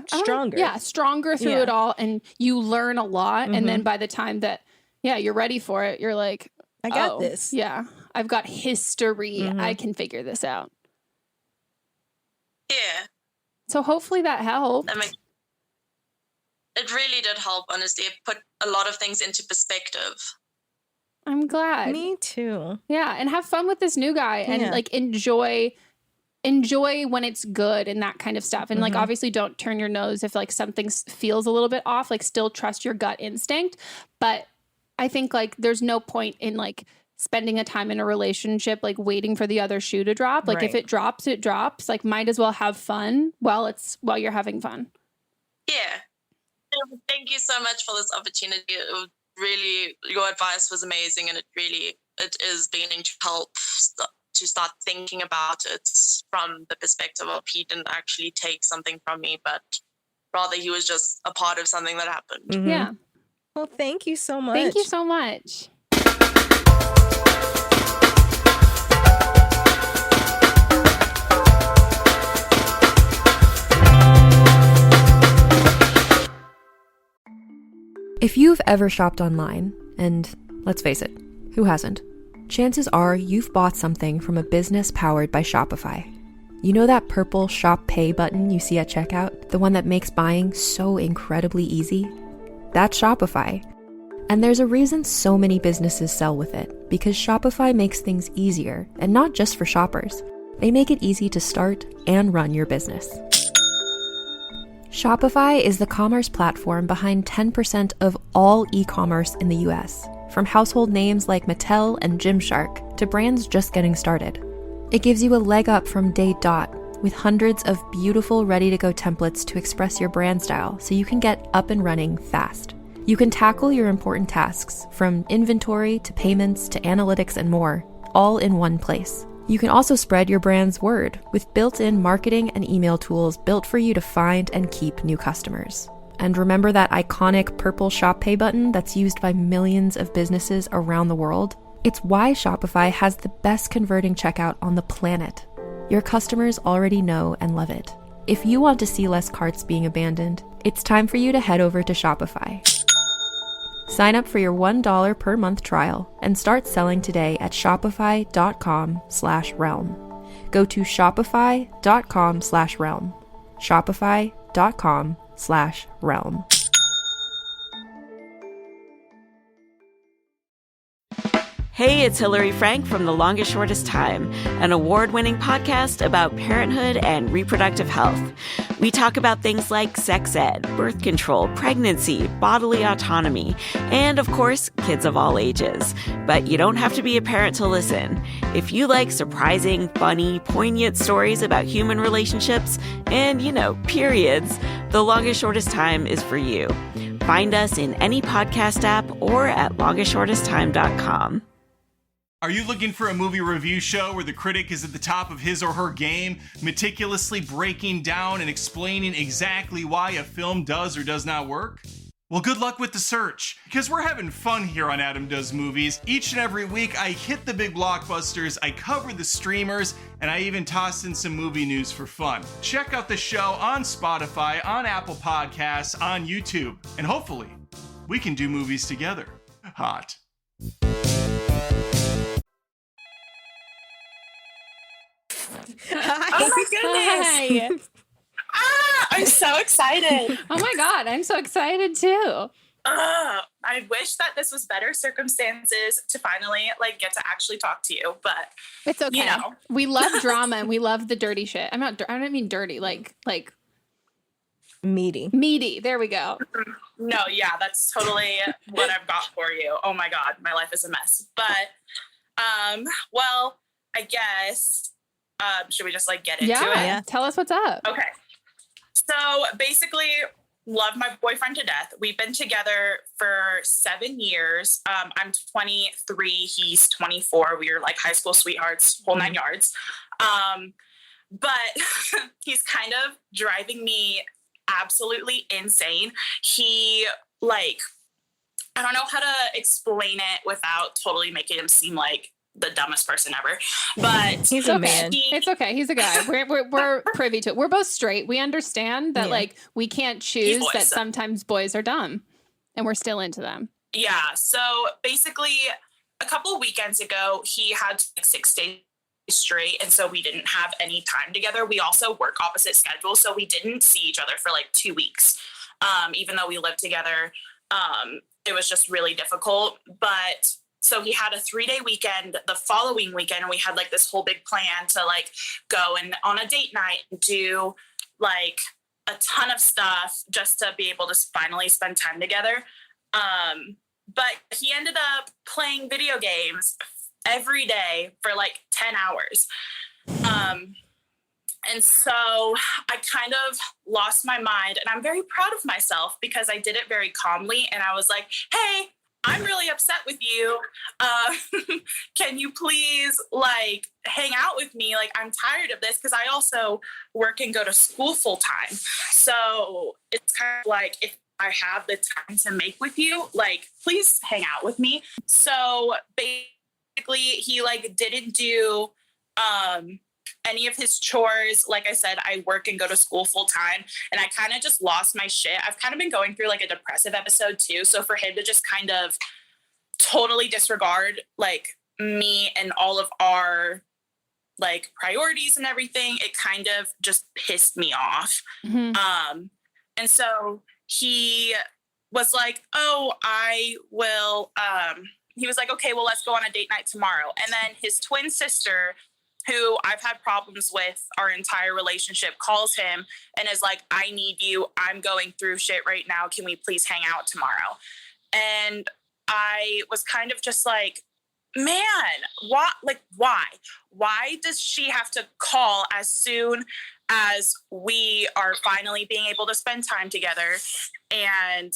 Speaker 6: Stronger.
Speaker 5: Stronger through it all, and you learn a lot. And then by the time that you're ready for it, you're like,
Speaker 6: I got this.
Speaker 5: Yeah, I've got history. I can figure this out.
Speaker 9: Yeah.
Speaker 5: So hopefully that helped.
Speaker 9: It really did help, honestly. It put a lot of things into perspective.
Speaker 5: I'm glad.
Speaker 6: Me too.
Speaker 5: Yeah, and have fun with this new guy and like enjoy when it's good and that kind of stuff. And like obviously don't turn your nose if like something feels a little bit off, like still trust your gut instinct. But I think like there's no point in like spending a time in a relationship like waiting for the other shoe to drop. Like if it drops, it drops. Like might as well have fun while you're having fun.
Speaker 9: Yeah. Thank you so much for this opportunity. It was really, your advice was amazing, and it is beginning to help to start thinking about it from the perspective of he didn't actually take something from me, but rather he was just a part of something that happened.
Speaker 5: Yeah.
Speaker 6: Well, thank you so much.
Speaker 5: Thank you so much.
Speaker 8: If you've ever shopped online, and let's face it, who hasn't? Chances are you've bought something from a business powered by Shopify. You know that purple Shop Pay button you see at checkout? The one that makes buying so incredibly easy? That's Shopify. And there's a reason so many businesses sell with it, because Shopify makes things easier, and not just for shoppers. They make it easy to start and run your business. Shopify is the commerce platform behind 10% of all e-commerce in the US, from household names like Mattel and Gymshark to brands just getting started. It gives you a leg up from day dot with hundreds of beautiful ready-to-go templates to express your brand style so you can get up and running fast. You can tackle your important tasks, from inventory to payments to analytics and more, all in one place. You can also spread your brand's word with built-in marketing and email tools built for you to find and keep new customers. And remember that iconic purple Shop Pay button that's used by millions of businesses around the world? It's why Shopify has the best converting checkout on the planet. Your customers already know and love it. If you want to see less carts being abandoned, it's time for you to head over to Shopify. Sign up for your $1 per month trial and start selling today at shopify.com/realm. Go to shopify.com/realm. Shopify.com/realm.
Speaker 10: Hey, it's Hillary Frank from The Longest Shortest Time, an award-winning podcast about parenthood and reproductive health. We talk about things like sex ed, birth control, pregnancy, bodily autonomy, and, of course, kids of all ages. But you don't have to be a parent to listen. If you like surprising, funny, poignant stories about human relationships and, periods, The Longest Shortest Time is for you. Find us in any podcast app or at longestshortesttime.com.
Speaker 11: Are you looking for a movie review show where the critic is at the top of his or her game, meticulously breaking down and explaining exactly why a film does or does not work? Well, good luck with the search, because we're having fun here on Adam Does Movies. Each and every week, I hit the big blockbusters, I cover the streamers, and I even toss in some movie news for fun. Check out the show on Spotify, on Apple Podcasts, on YouTube, and hopefully, we can do movies together. Hot.
Speaker 12: Oh my goodness.
Speaker 5: Hi.
Speaker 12: I'm so excited.
Speaker 5: Oh my God, I'm so excited too.
Speaker 12: I wish that this was better circumstances to finally like get to actually talk to you, but
Speaker 5: It's okay.
Speaker 12: You know.
Speaker 5: We love drama and we love the dirty shit. I don't mean dirty, like
Speaker 6: Meaty.
Speaker 5: meaty. There we go.
Speaker 12: no, yeah, that's totally what I've got for you. Oh my God, my life is a mess. But well, I guess should we just like get into it?
Speaker 5: Yeah. Tell us what's up.
Speaker 12: Okay. So basically, love my boyfriend to death. We've been together for 7 years. I'm 23. He's 24. We were like high school sweethearts, whole 9 yards. But he's kind of driving me absolutely insane. He like, I don't know how to explain it without totally making him seem like the dumbest person ever, but
Speaker 6: He's a man.
Speaker 5: It's okay. He's a guy. We're privy to it. We're both straight. We understand that like we can't choose that sometimes boys are dumb, and we're still into them.
Speaker 12: Yeah. So basically, a couple weekends ago, he had like 6 days straight, and so we didn't have any time together. We also work opposite schedules, so we didn't see each other for like 2 weeks. Even though we lived together, it was just really difficult. But so he had a 3-day weekend the following weekend, and we had like this whole big plan to like go and on a date night and do like a ton of stuff just to be able to finally spend time together. But he ended up playing video games every day for like 10 hours. And so I kind of lost my mind, and I'm very proud of myself because I did it very calmly. And I was like, hey, I'm really upset with you. Can you please like hang out with me? Like, I'm tired of this because I also work and go to school full time. So it's kind of like, if I have the time to make with you, like, please hang out with me. So basically he like didn't do, any of his chores. Like I said, I work and go to school full time, and I kind of just lost my shit. I've kind of been going through like a depressive episode too. So for him to just kind of totally disregard like me and all of our like priorities and everything, it kind of just pissed me off. Mm-hmm. And so he was like, oh, I will, he was like, okay, well, let's go on a date night tomorrow. And then his twin sister, who I've had problems with our entire relationship, calls him and is like, I need you. I'm going through shit right now. Can we please hang out tomorrow? And I was kind of just like, man, what? Like, why? Why does she have to call as soon as we are finally being able to spend time together? And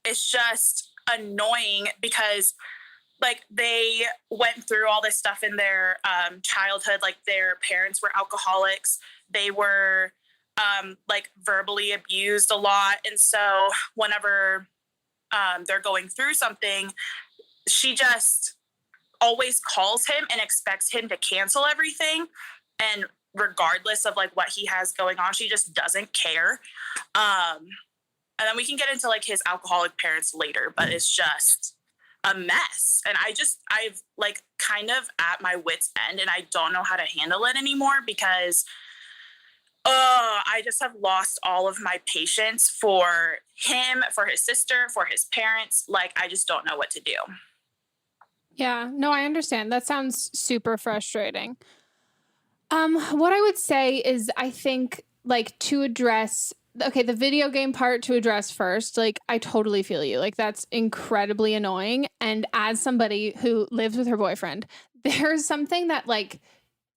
Speaker 12: it's just annoying because like they went through all this stuff in their childhood. Like their parents were alcoholics. They were like verbally abused a lot. And so whenever they're going through something, she just always calls him and expects him to cancel everything. And regardless of like what he has going on, she just doesn't care. And then we can get into like his alcoholic parents later, but it's just a mess. And I've like kind of at my wit's end, and I don't know how to handle it anymore because I just have lost all of my patience for him, for his sister, for his parents. Like, I just don't know what to do.
Speaker 5: Yeah, no, I understand. That sounds super frustrating. What I would say is I think like to address the video game part to address first, like I totally feel you. Like that's incredibly annoying. And as somebody who lives with her boyfriend, there's something that like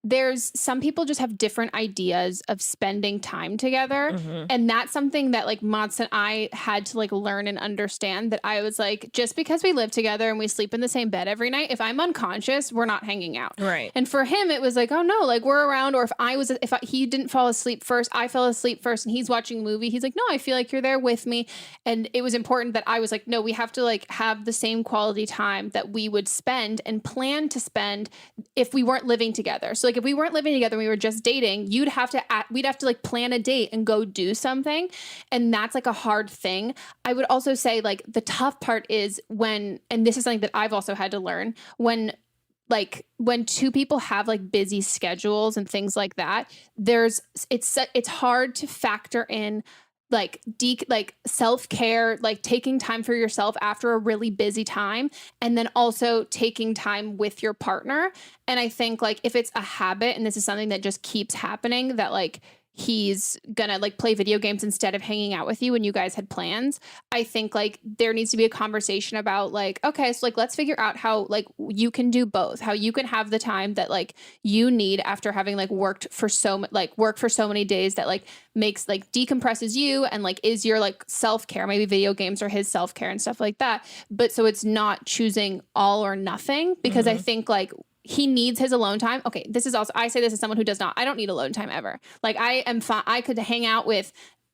Speaker 5: there's some people just have different ideas of spending time together. Mm-hmm. And that's something that like Mats and I had to like learn and understand, that I was like, just because we live together and we sleep in the same bed every night, if I'm unconscious, we're not hanging out. Right. And for him, it was like, oh no, like we're around. Or he didn't fall asleep first, I fell asleep first and he's watching a movie. He's like, no, I feel like you're there with me. And it was important that I was like, no, we have to like have the same quality time that we would spend and plan to spend if we weren't living together. So like if we weren't living together and we were just dating, we'd have to like plan a date and go do something. And that's like a hard thing. I would also say like the tough part is when, and this is something that I've also had to learn, when two people have like busy schedules and things like that, it's hard to factor in like self-care, like taking time for yourself after a really busy time, and then also taking time with your partner. And I think like if it's a habit and this is something that just keeps happening, that like he's gonna like play video games instead of hanging out with you when you guys had plans, I think like there needs to be a conversation about like, okay, so like let's figure out how like you can do both, how you can have the time that like you need after having like worked for so many days, that like makes like decompresses you and like is your like self-care. Maybe video games are his self-care and stuff like that, but so it's not choosing all or nothing, because I think like he needs his alone time. Okay, this is also, I say this as someone who does not, I don't need alone time ever. Like I am fine. I could hang out with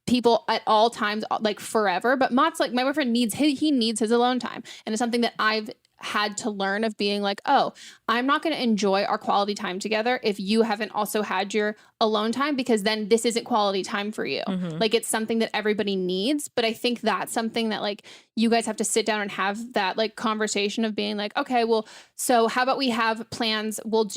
Speaker 5: people at all times, like forever. But Mott's like, my boyfriend he needs his alone time. And it's something that I've had to learn, of being like, oh, I'm not going to enjoy our quality time together if you haven't also had your alone time, because then this isn't quality time for you. Like it's something that everybody needs. But I think that's something that like you guys have to sit down and have that like conversation of being like, okay, well, so how about we have plans? We'll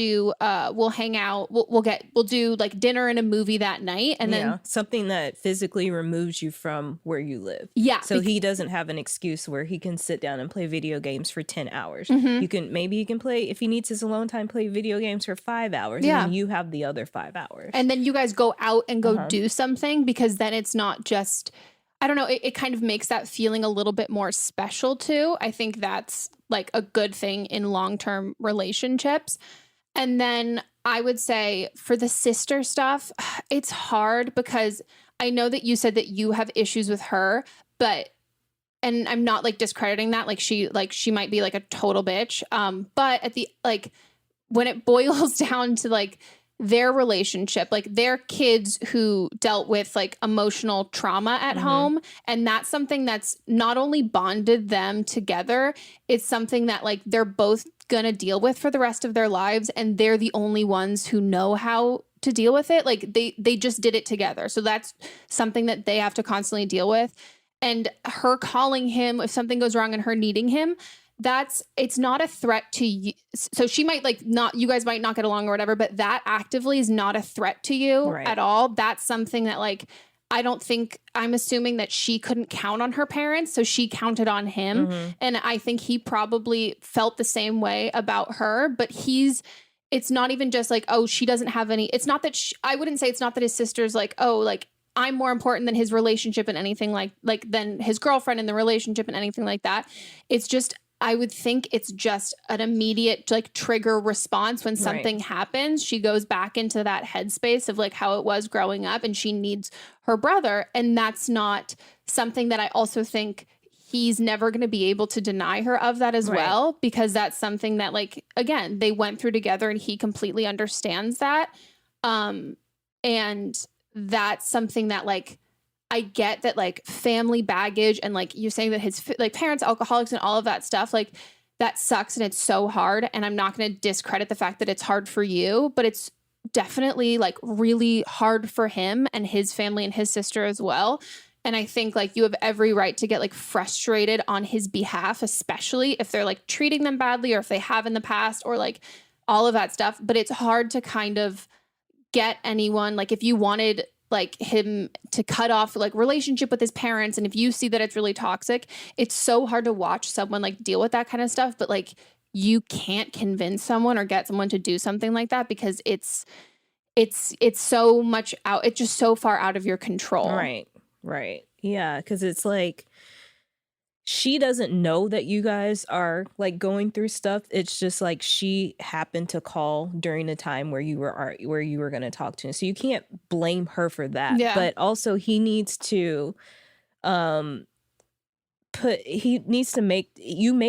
Speaker 5: hang out. We'll do like dinner and a movie that night. And then
Speaker 6: something that physically removes you from where you live.
Speaker 5: Yeah.
Speaker 6: So he doesn't have an excuse where he can sit down and play video games for 10 hours. Maybe he can play, if he needs his alone time, play video games for 5 hours. And then you have the other 5 hours.
Speaker 5: And then you guys go out and go do something, because then it's not just, I don't know, it kind of makes that feeling a little bit more special too. I think that's like a good thing in long-term relationships. And then I would say for the sister stuff, it's hard, because I know that you said that you have issues with her, and I'm not like discrediting that. Like she might be like a total bitch. But at the, like, when it boils down to like their relationship, like their kids who dealt with like emotional trauma at home, and that's something that's not only bonded them together, it's something that like they're both gonna deal with for the rest of their lives, and they're the only ones who know how to deal with it. Like they just did it together, so that's something that they have to constantly deal with. And her calling him if something goes wrong and her needing him, it's not a threat to you. So she might like not, you guys might not get along or whatever, but that actively is not a threat to you at all. That's something that like, I'm assuming that she couldn't count on her parents, so she counted on him. And I think he probably felt the same way about her, but it's not even just like, oh, she doesn't have any, it's not that I wouldn't say it's not that his sister's like, oh, like I'm more important than his relationship and anything like than his girlfriend in the relationship and anything like that. It's just, I would think it's just an immediate like trigger response when something happens. She goes back into that headspace of like how it was growing up, and she needs her brother. And that's not something that I also think he's never going to be able to deny her of that as well, because that's something that like, again, they went through together and he completely understands that. And that's something that like, I get that like family baggage and like you're saying that his like parents, alcoholics and all of that stuff, like that sucks and it's so hard. And I'm not going to discredit the fact that it's hard for you, but it's definitely like really hard for him and his family and his sister as well. And I think like you have every right to get like frustrated on his behalf, especially if they're like treating them badly or if they have in the past or like all of that stuff. But it's hard to kind of get anyone, like if you wanted like him to cut off like relationship with his parents, and if you see that it's really toxic, it's so hard to watch someone like deal with that kind of stuff. But like you can't convince someone or get someone to do something like that, because it's so much out, it's just so far out of your control.
Speaker 6: Right. Yeah, because it's like she doesn't know that you guys are like going through stuff. It's just like she happened to call during the time where you were going to talk to him. So you can't blame her for that. Yeah. But also he needs to make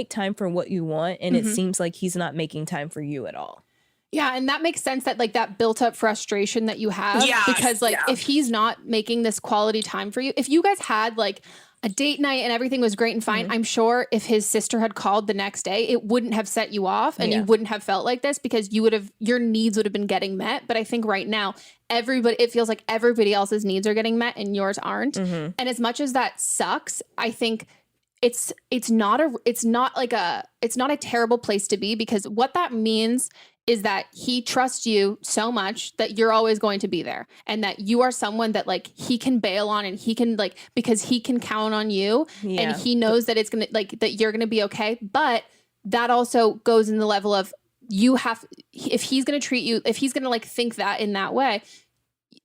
Speaker 6: time for what you want, and it seems like he's not making time for you at all.
Speaker 5: Yeah, and that makes sense, that like that built up frustration that you have, because like if he's not making this quality time for you, if you guys had like a date night and everything was great and fine, I'm sure if his sister had called the next day, it wouldn't have set you off and you wouldn't have felt like this because your needs would have been getting met. But I think right now, it feels like everybody else's needs are getting met and yours aren't. And as much as that sucks, I think it's not a terrible place to be, because what that means is that he trusts you so much that you're always going to be there, and that you are someone that like he can bail on, and he can like, because he can count on you, and he knows that it's gonna like that you're gonna be okay. But that also goes in the level of if he's gonna treat you, if he's gonna like think that in that way,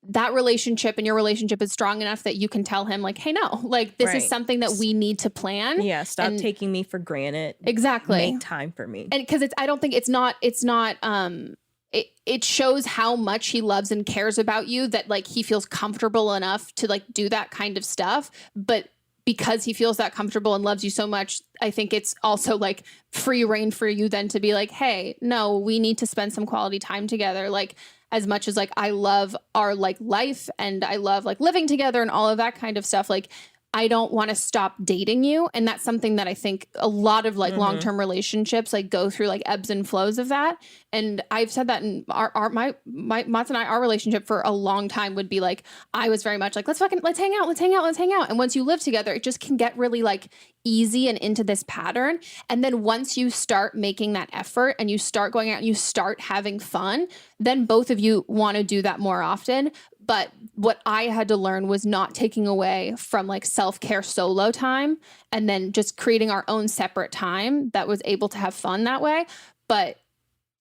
Speaker 5: that relationship and your relationship is strong enough that you can tell him like, hey, no, like this is something that we need to plan.
Speaker 6: Yeah. Stop taking me for granted.
Speaker 5: Exactly.
Speaker 6: Make time for me.
Speaker 5: And because I don't think it shows how much he loves and cares about you, that like he feels comfortable enough to like do that kind of stuff. But because he feels that comfortable and loves you so much, I think it's also like free reign for you then to be like, hey, no, we need to spend some quality time together. Like, as much as like I love our like life and I love like living together and all of that kind of stuff, like I don't want to stop dating you. And that's something that I think a lot of like long-term relationships like go through like ebbs and flows of that. And I've said that in my Mats and I, our relationship for a long time would be like, I was very much like, let's hang out. And once you live together, it just can get really like easy and into this pattern. And then once you start making that effort and you start going out and you start having fun, then both of you want to do that more often. But what I had to learn was not taking away from like self-care solo time and then just creating our own separate time that was able to have fun that way. But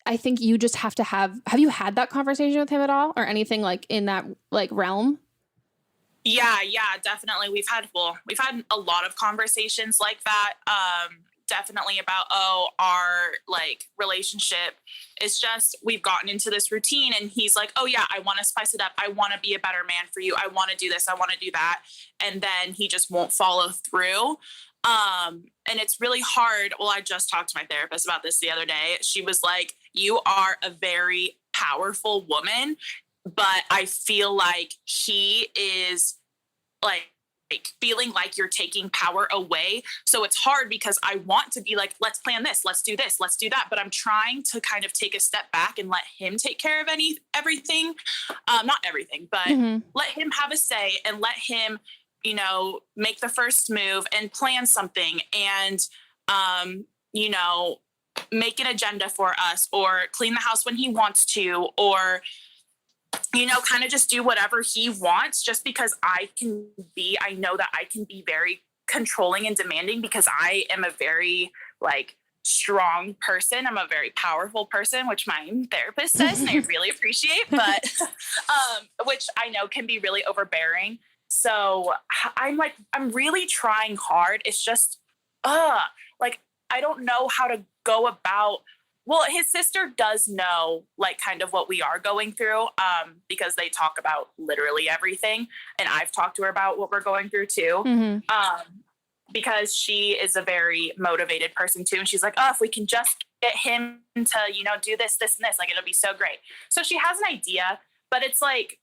Speaker 5: I think you just have to have you had that conversation with him at all or anything like in that like realm?
Speaker 12: Yeah, definitely. We've had a lot of conversations like that. Definitely about, our like relationship is just, we've gotten into this routine and he's like, oh yeah, I want to spice it up. I want to be a better man for you. I want to do this. I want to do that. And then he just won't follow through. And it's really hard. Well, I just talked to my therapist about this the other day. She was like, you are a very powerful woman, but I feel like he is like feeling like you're taking power away. So it's hard because I want to be like, let's plan this, let's do this, let's do that. But I'm trying to kind of take a step back and let him take care of everything. Not everything, but let him have a say and let him, make the first move and plan something and, make an agenda for us or clean the house when he wants to, or kind of just do whatever he wants, just because I know that I can be very controlling and demanding because I am a very like strong person. I'm a very powerful person, which my therapist says, and I really appreciate, but, which I know can be really overbearing. So I'm really trying hard. It's just, like, I don't know how to go about. Well, his sister does know like kind of what we are going through, because they talk about literally everything. And I've talked to her about what we're going through too, because she is a very motivated person too. And she's like, oh, if we can just get him to, do this, this, and this, like, it'll be so great. So she has an idea, but it's like,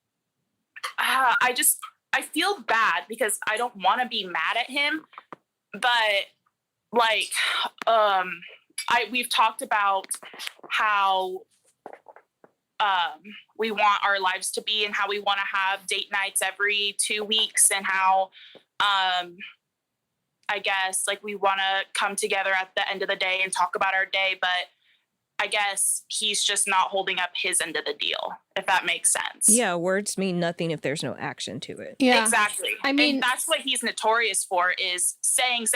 Speaker 12: I feel bad because I don't want to be mad at him, but like, we've talked about how we want our lives to be and how we want to have date nights every 2 weeks and how I guess like we want to come together at the end of the day and talk about our day, but I guess he's just not holding up his end of the deal, if that makes sense.
Speaker 6: Yeah, words mean nothing if there's no action to it.
Speaker 5: Yeah,
Speaker 12: exactly. I mean, and that's what he's notorious for, is saying,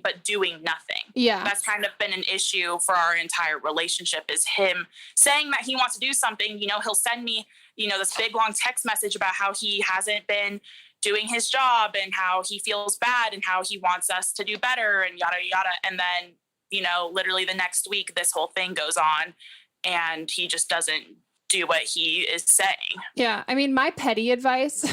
Speaker 12: but doing nothing.
Speaker 5: Yeah.
Speaker 12: That's kind of been an issue for our entire relationship, is him saying that he wants to do something. He'll send me, this big long text message about how he hasn't been doing his job and how he feels bad and how he wants us to do better and yada, yada. And then, literally the next week, this whole thing goes on and he just doesn't do what he is saying.
Speaker 5: Yeah. I mean, my petty advice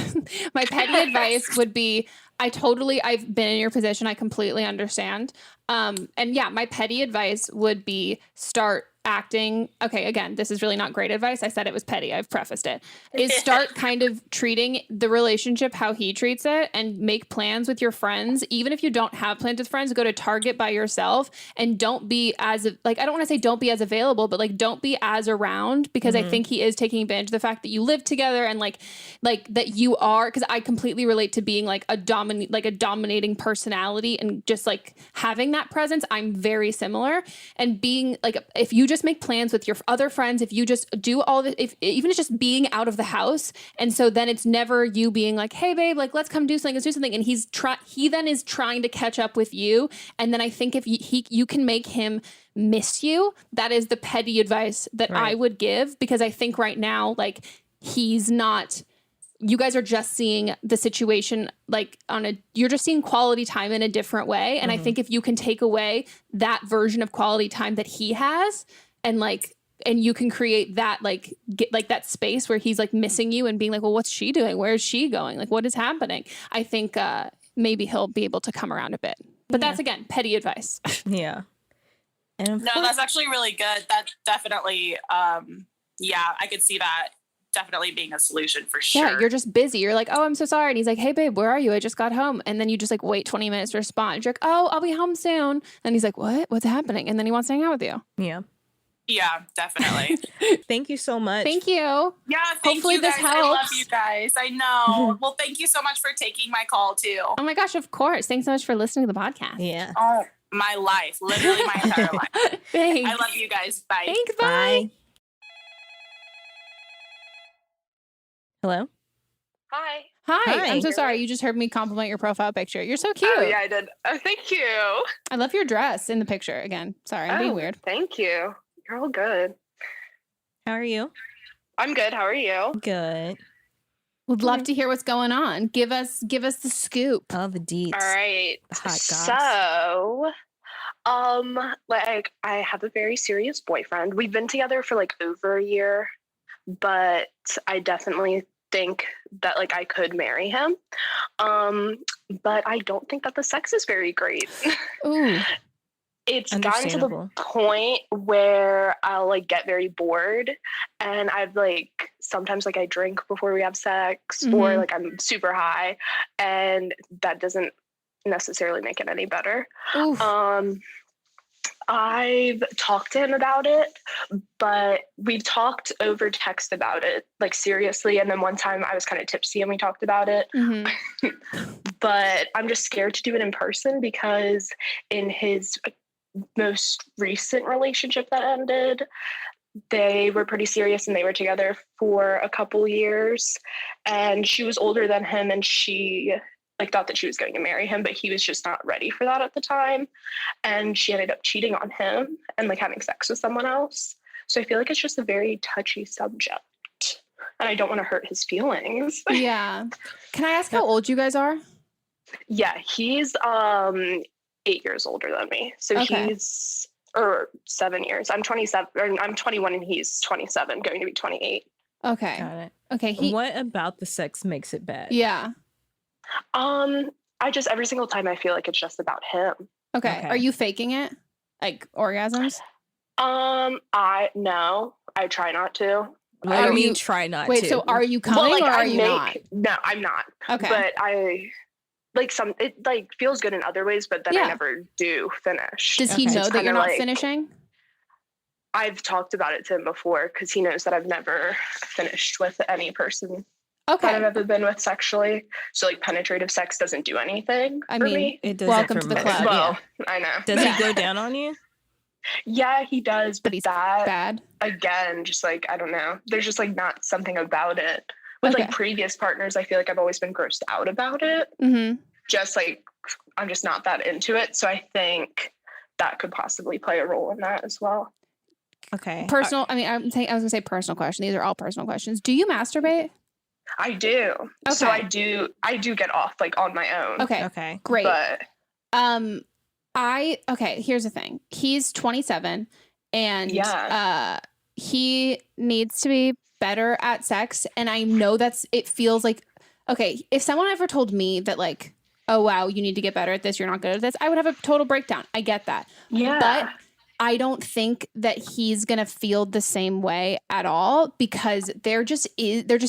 Speaker 5: would be, I've been in your position. I completely understand. And yeah, my petty advice would be start acting. Okay, again, this is really not great advice. I said it was petty. I've prefaced it. Is start kind of treating the relationship how he treats it and make plans with your friends. Even if you don't have plans with friends, go to Target by yourself and don't be as like, I don't want to say don't be as available, but like don't be as around, because I think he is taking advantage of the fact that you live together and like that you are, because I completely relate to being like a dominating personality and just like having that presence. I'm very similar, and being like, if you just make plans with your other friends, if you just do all the, if even just being out of the house, and so then it's never you being like, hey babe, like let's come do something, let's do something, and he then is trying to catch up with you, and then I think if you can make him miss you. That is the petty advice that I would give, because I think right now, like, he's not, you guys are just seeing the situation like you're just seeing quality time in a different way. And I think if you can take away that version of quality time that he has, and you can create that, like, get like that space where he's like missing you and being like, well, what's she doing? Where is she going? Like, what is happening? I think maybe he'll be able to come around a bit. But that's, again, petty advice.
Speaker 6: Yeah. And
Speaker 12: no, that's actually really good. That definitely, I could see that definitely being a solution for sure.
Speaker 5: Yeah, you're just busy. You're like, oh, I'm so sorry. And he's like, hey, babe, where are you? I just got home. And then you just like wait 20 minutes to respond. You're like, oh, I'll be home soon. And he's like, what? What's happening? And then he wants to hang out with you.
Speaker 6: Yeah.
Speaker 12: Yeah, definitely.
Speaker 6: Thank you so much.
Speaker 5: Thank you.
Speaker 12: Yeah,
Speaker 5: Hopefully
Speaker 12: you guys.
Speaker 5: this helps.
Speaker 12: I love you guys. I know. Well, thank you so much for taking my call too.
Speaker 5: Oh my gosh, of course. Thanks so much for listening to the podcast.
Speaker 6: Yeah.
Speaker 12: Oh, my life. Literally my entire life.
Speaker 5: Thanks.
Speaker 12: I love you guys. Bye.
Speaker 5: Thanks. Bye.
Speaker 6: Hello?
Speaker 13: Hi.
Speaker 5: Hi. I'm so sorry. You just heard me compliment your profile picture. You're so cute.
Speaker 13: Oh, yeah, I did. Oh, thank you.
Speaker 5: I love your dress in the picture. Again, sorry, I'm being weird.
Speaker 13: Thank you. You're all good.
Speaker 6: How are you?
Speaker 13: I'm good. How are you?
Speaker 6: Good.
Speaker 5: Would love to hear what's going on. Give us the scoop.
Speaker 6: All the deets.
Speaker 13: All right.
Speaker 6: The hot goss.
Speaker 13: So, I have a very serious boyfriend. We've been together for like over a year, but I definitely think that like I could marry him. But I don't think that the sex is very great.
Speaker 5: Ooh.
Speaker 13: It's gotten to the point where I'll like get very bored, and I've like sometimes like I drink before we have sex, or like I'm super high, and that doesn't necessarily make it any better.
Speaker 5: Oof.
Speaker 13: I've talked to him about it, but we've talked over text about it, like seriously. And then one time I was kind of tipsy and we talked about it. But I'm just scared to do it in person, because in his most recent relationship that ended, they were pretty serious and they were together for a couple years, and she was older than him, and she like thought that she was going to marry him, but he was just not ready for that at the time. And she ended up cheating on him and like having sex with someone else. So I feel like it's just a very touchy subject, and I don't want to hurt his feelings.
Speaker 5: Yeah. Can I ask how old you guys are?
Speaker 13: Yeah, he's 8 years older than me. So he's 7 years. I'm 27, or I'm 21 and he's 27, going to be 28.
Speaker 5: Okay.
Speaker 6: Got it.
Speaker 5: Okay.
Speaker 6: What about the sex makes it bad?
Speaker 5: Yeah.
Speaker 13: I just, every single time I feel like it's just about him.
Speaker 5: Okay. Are you faking it? Like orgasms?
Speaker 13: No, I try not to.
Speaker 6: What do you mean try not to?
Speaker 5: Wait, so are you coming or are you not?
Speaker 13: No, I'm not.
Speaker 5: Okay.
Speaker 13: But I like it like feels good in other ways, but then I never do finish.
Speaker 5: Does he know that you're not finishing?
Speaker 13: I've talked about it to him before, because he knows that I've never finished with any person that I've ever been with sexually. So like penetrative sex doesn't do anything for me.
Speaker 6: It doesn't.
Speaker 5: Welcome to the club.
Speaker 13: Well, I know.
Speaker 6: Does he go down on you?
Speaker 13: Yeah, he does, but he's
Speaker 5: that bad.
Speaker 13: Again, just like, I don't know. There's just like not something about it. With like previous partners, I feel like I've always been grossed out about it. Just like, I'm just not that into it. So I think that could possibly play a role in that as well.
Speaker 5: Okay. Personal. I mean, I was gonna say personal question. These are all personal questions. Do you masturbate?
Speaker 13: I do.
Speaker 5: Okay.
Speaker 13: So I do get off like on my own.
Speaker 5: Okay. Great.
Speaker 13: But
Speaker 5: here's the thing. He's 27 and he needs to be better at sex. And I know it feels like, okay, if someone ever told me that like, oh wow, you need to get better at this, you're not good at this, I would have a total breakdown. I get that.
Speaker 13: Yeah.
Speaker 5: But I don't think that he's going to feel the same way at all, because there just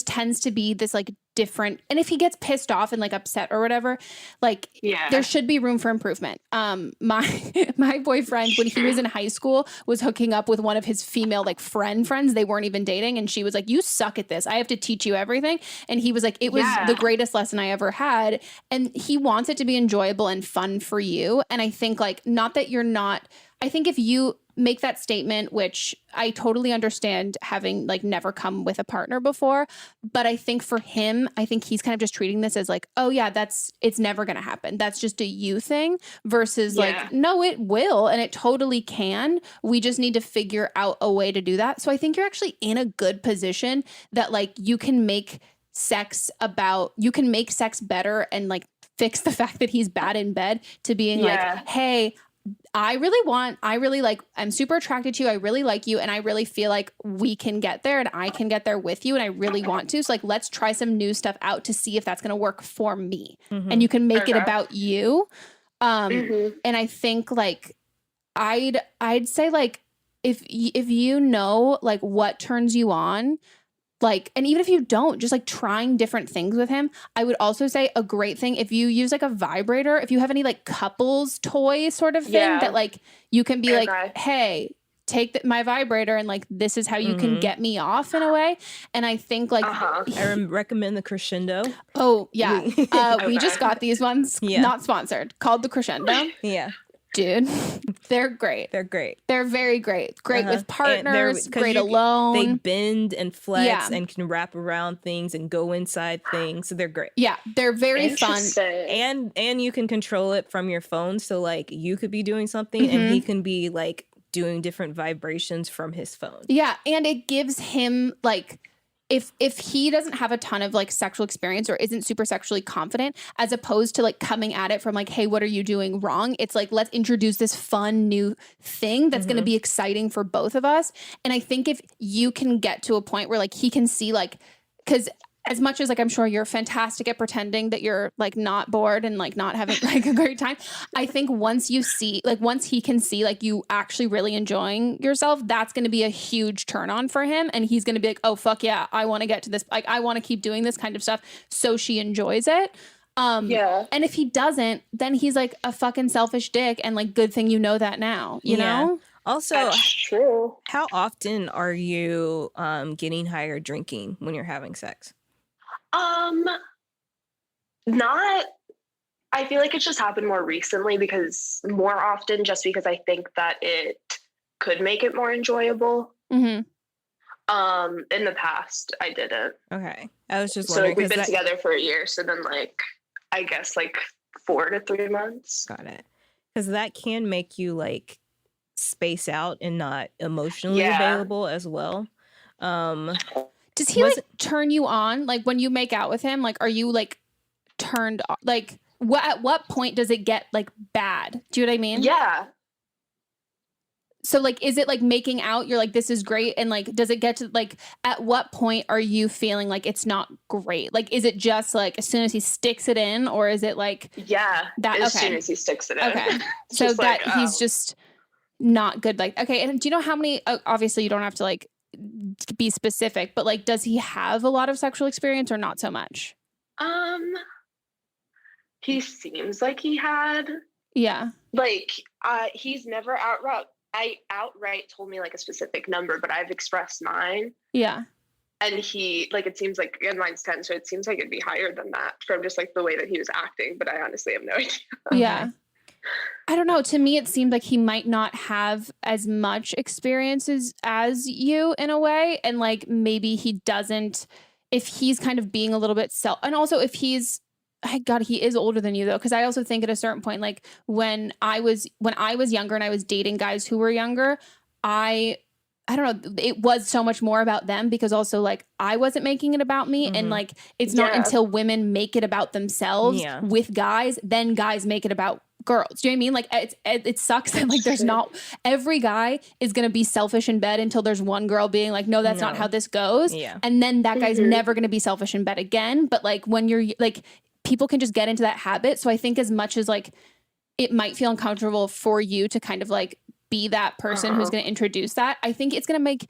Speaker 5: tends to be this like different, and if he gets pissed off and like upset or whatever, like there should be room for improvement. My boyfriend, when he was in high school, was hooking up with one of his female like friends. They weren't even dating, and she was like, "You suck at this. I have to teach you everything." And he was like, "It was the greatest lesson I ever had." And he wants it to be enjoyable and fun for you. And I think like, not that you're not, I think if you make that statement, which I totally understand, having like never come with a partner before, but I think for him, I think he's kind of just treating this as like, oh yeah, it's never going to happen. That's just a you thing, versus like, no, it will. And it totally can. We just need to figure out a way to do that. So I think you're actually in a good position that like you can make sex better and like fix the fact that he's bad in bed, to being like, hey, I'm super attracted to you. I really like you. And I really feel like we can get there, and I can get there with you. And I really want to. So like, let's try some new stuff out to see if that's going to work for me. And you can make it about you. And I think like, I'd say like, if you know, like what turns you on, like, and even if you don't, just like trying different things with him. I would also say a great thing, if you use like a vibrator, if you have any like couples toy sort of thing that like you can be like, hey, take my vibrator, and like, this is how you can get me off in a way. And I think like,
Speaker 6: I recommend the Crescendo.
Speaker 5: Oh yeah. We just got these ones, not sponsored, called the Crescendo. Dude, they're great.
Speaker 6: They're great.
Speaker 5: They're very great. Great with partners, great alone.
Speaker 6: They bend and flex and can wrap around things and go inside things. So they're great.
Speaker 5: Yeah, they're very fun.
Speaker 6: And you can control it from your phone. So like, you could be doing something and he can be like doing different vibrations from his phone.
Speaker 5: Yeah, and it gives him like, if he doesn't have a ton of like sexual experience or isn't super sexually confident, as opposed to like coming at it from like, hey, what are you doing wrong? It's like, let's introduce this fun new thing that's going to be exciting for both of us. And I think if you can get to a point where like he can see like, because as much as like, I'm sure you're fantastic at pretending that you're like not bored and like not having like a great time, I think once he can see like you actually really enjoying yourself, that's going to be a huge turn on for him. And he's going to be like, oh fuck yeah, I want to get to this. Like, I want to keep doing this kind of stuff. So she enjoys it. And if he doesn't, then he's like a fucking selfish dick, and like, good thing you know that now, you know?
Speaker 6: Also,
Speaker 13: that's true.
Speaker 6: How often are you getting high or drinking when you're having sex?
Speaker 13: Not, I feel like it's just happened more recently, because I think that it could make it more enjoyable. In the past, I didn't.
Speaker 6: Okay. I was just
Speaker 13: wondering.
Speaker 6: wondering.
Speaker 13: So like, we've been together for a year. So then like, I guess like 4 to 3 months.
Speaker 6: Got it. Because that can make you like space out and not emotionally available as well.
Speaker 5: Does he like turn you on? Like when you make out with him, like, are you like turned on? Like at what point does it get like bad? Do you know what I mean?
Speaker 13: Yeah.
Speaker 5: So like, is it like making out? You're like, this is great. And like, does it get to like, at what point are you feeling like it's not great? Like, is it just like as soon as he sticks it in, or is it like,
Speaker 13: as soon as he sticks it in.
Speaker 5: Okay. So that like, he's just not good. Like, okay. And do you know how many, obviously you don't have to like be specific, but like, does he have a lot of sexual experience or not so much?
Speaker 13: He seems like he had.
Speaker 5: Yeah.
Speaker 13: Like, he's never outright told me like a specific number, but I've expressed mine.
Speaker 5: Yeah.
Speaker 13: And he, like, it seems like, and mine's 10, so it seems like it'd be higher than that from just like the way that he was acting, but I honestly have no idea.
Speaker 5: Yeah. I don't know. To me, it seemed like he might not have as much experiences as you in a way. And like, maybe he doesn't, if he's kind of being a little bit and also if he's, God, he is older than you though. Cause I also think at a certain point, like when I was younger and I was dating guys who were younger, I don't know, it was so much more about them, because also like I wasn't making it about me. And like, it's not until women make it about themselves with guys, then guys make it about girls. Do you know what I mean? Like it sucks that like there's not, every guy is going to be selfish in bed until there's one girl being like, no, that's not how this goes. And then that guy's never going to be selfish in bed again. But like when you're like, people can just get into that habit. So I think as much as like, it might feel uncomfortable for you to kind of like be that person who's going to introduce that, I think it's going to make,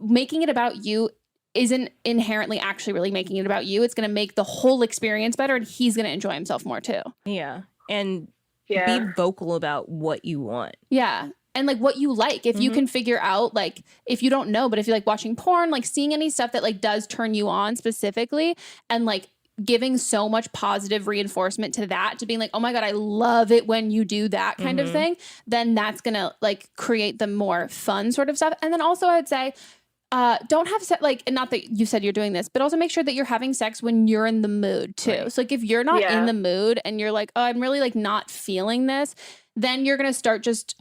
Speaker 5: making it about you isn't inherently actually really making it about you. It's going to make the whole experience better, and he's going to enjoy himself more too.
Speaker 6: Yeah. And be vocal about what you want.
Speaker 5: Yeah. And like what you like, if you can figure out, like, if you don't know, but if you like watching porn, like seeing any stuff that like does turn you on specifically, and like giving so much positive reinforcement to that, to being like, oh my God, I love it when you do that kind of thing, then that's going to like create the more fun sort of stuff. And then also I'd say, don't have sex, like, and not that you said you're doing this, but also make sure that you're having sex when you're in the mood too. Right. So like if you're not in the mood and you're like, oh, I'm really like not feeling this, then you're going to start just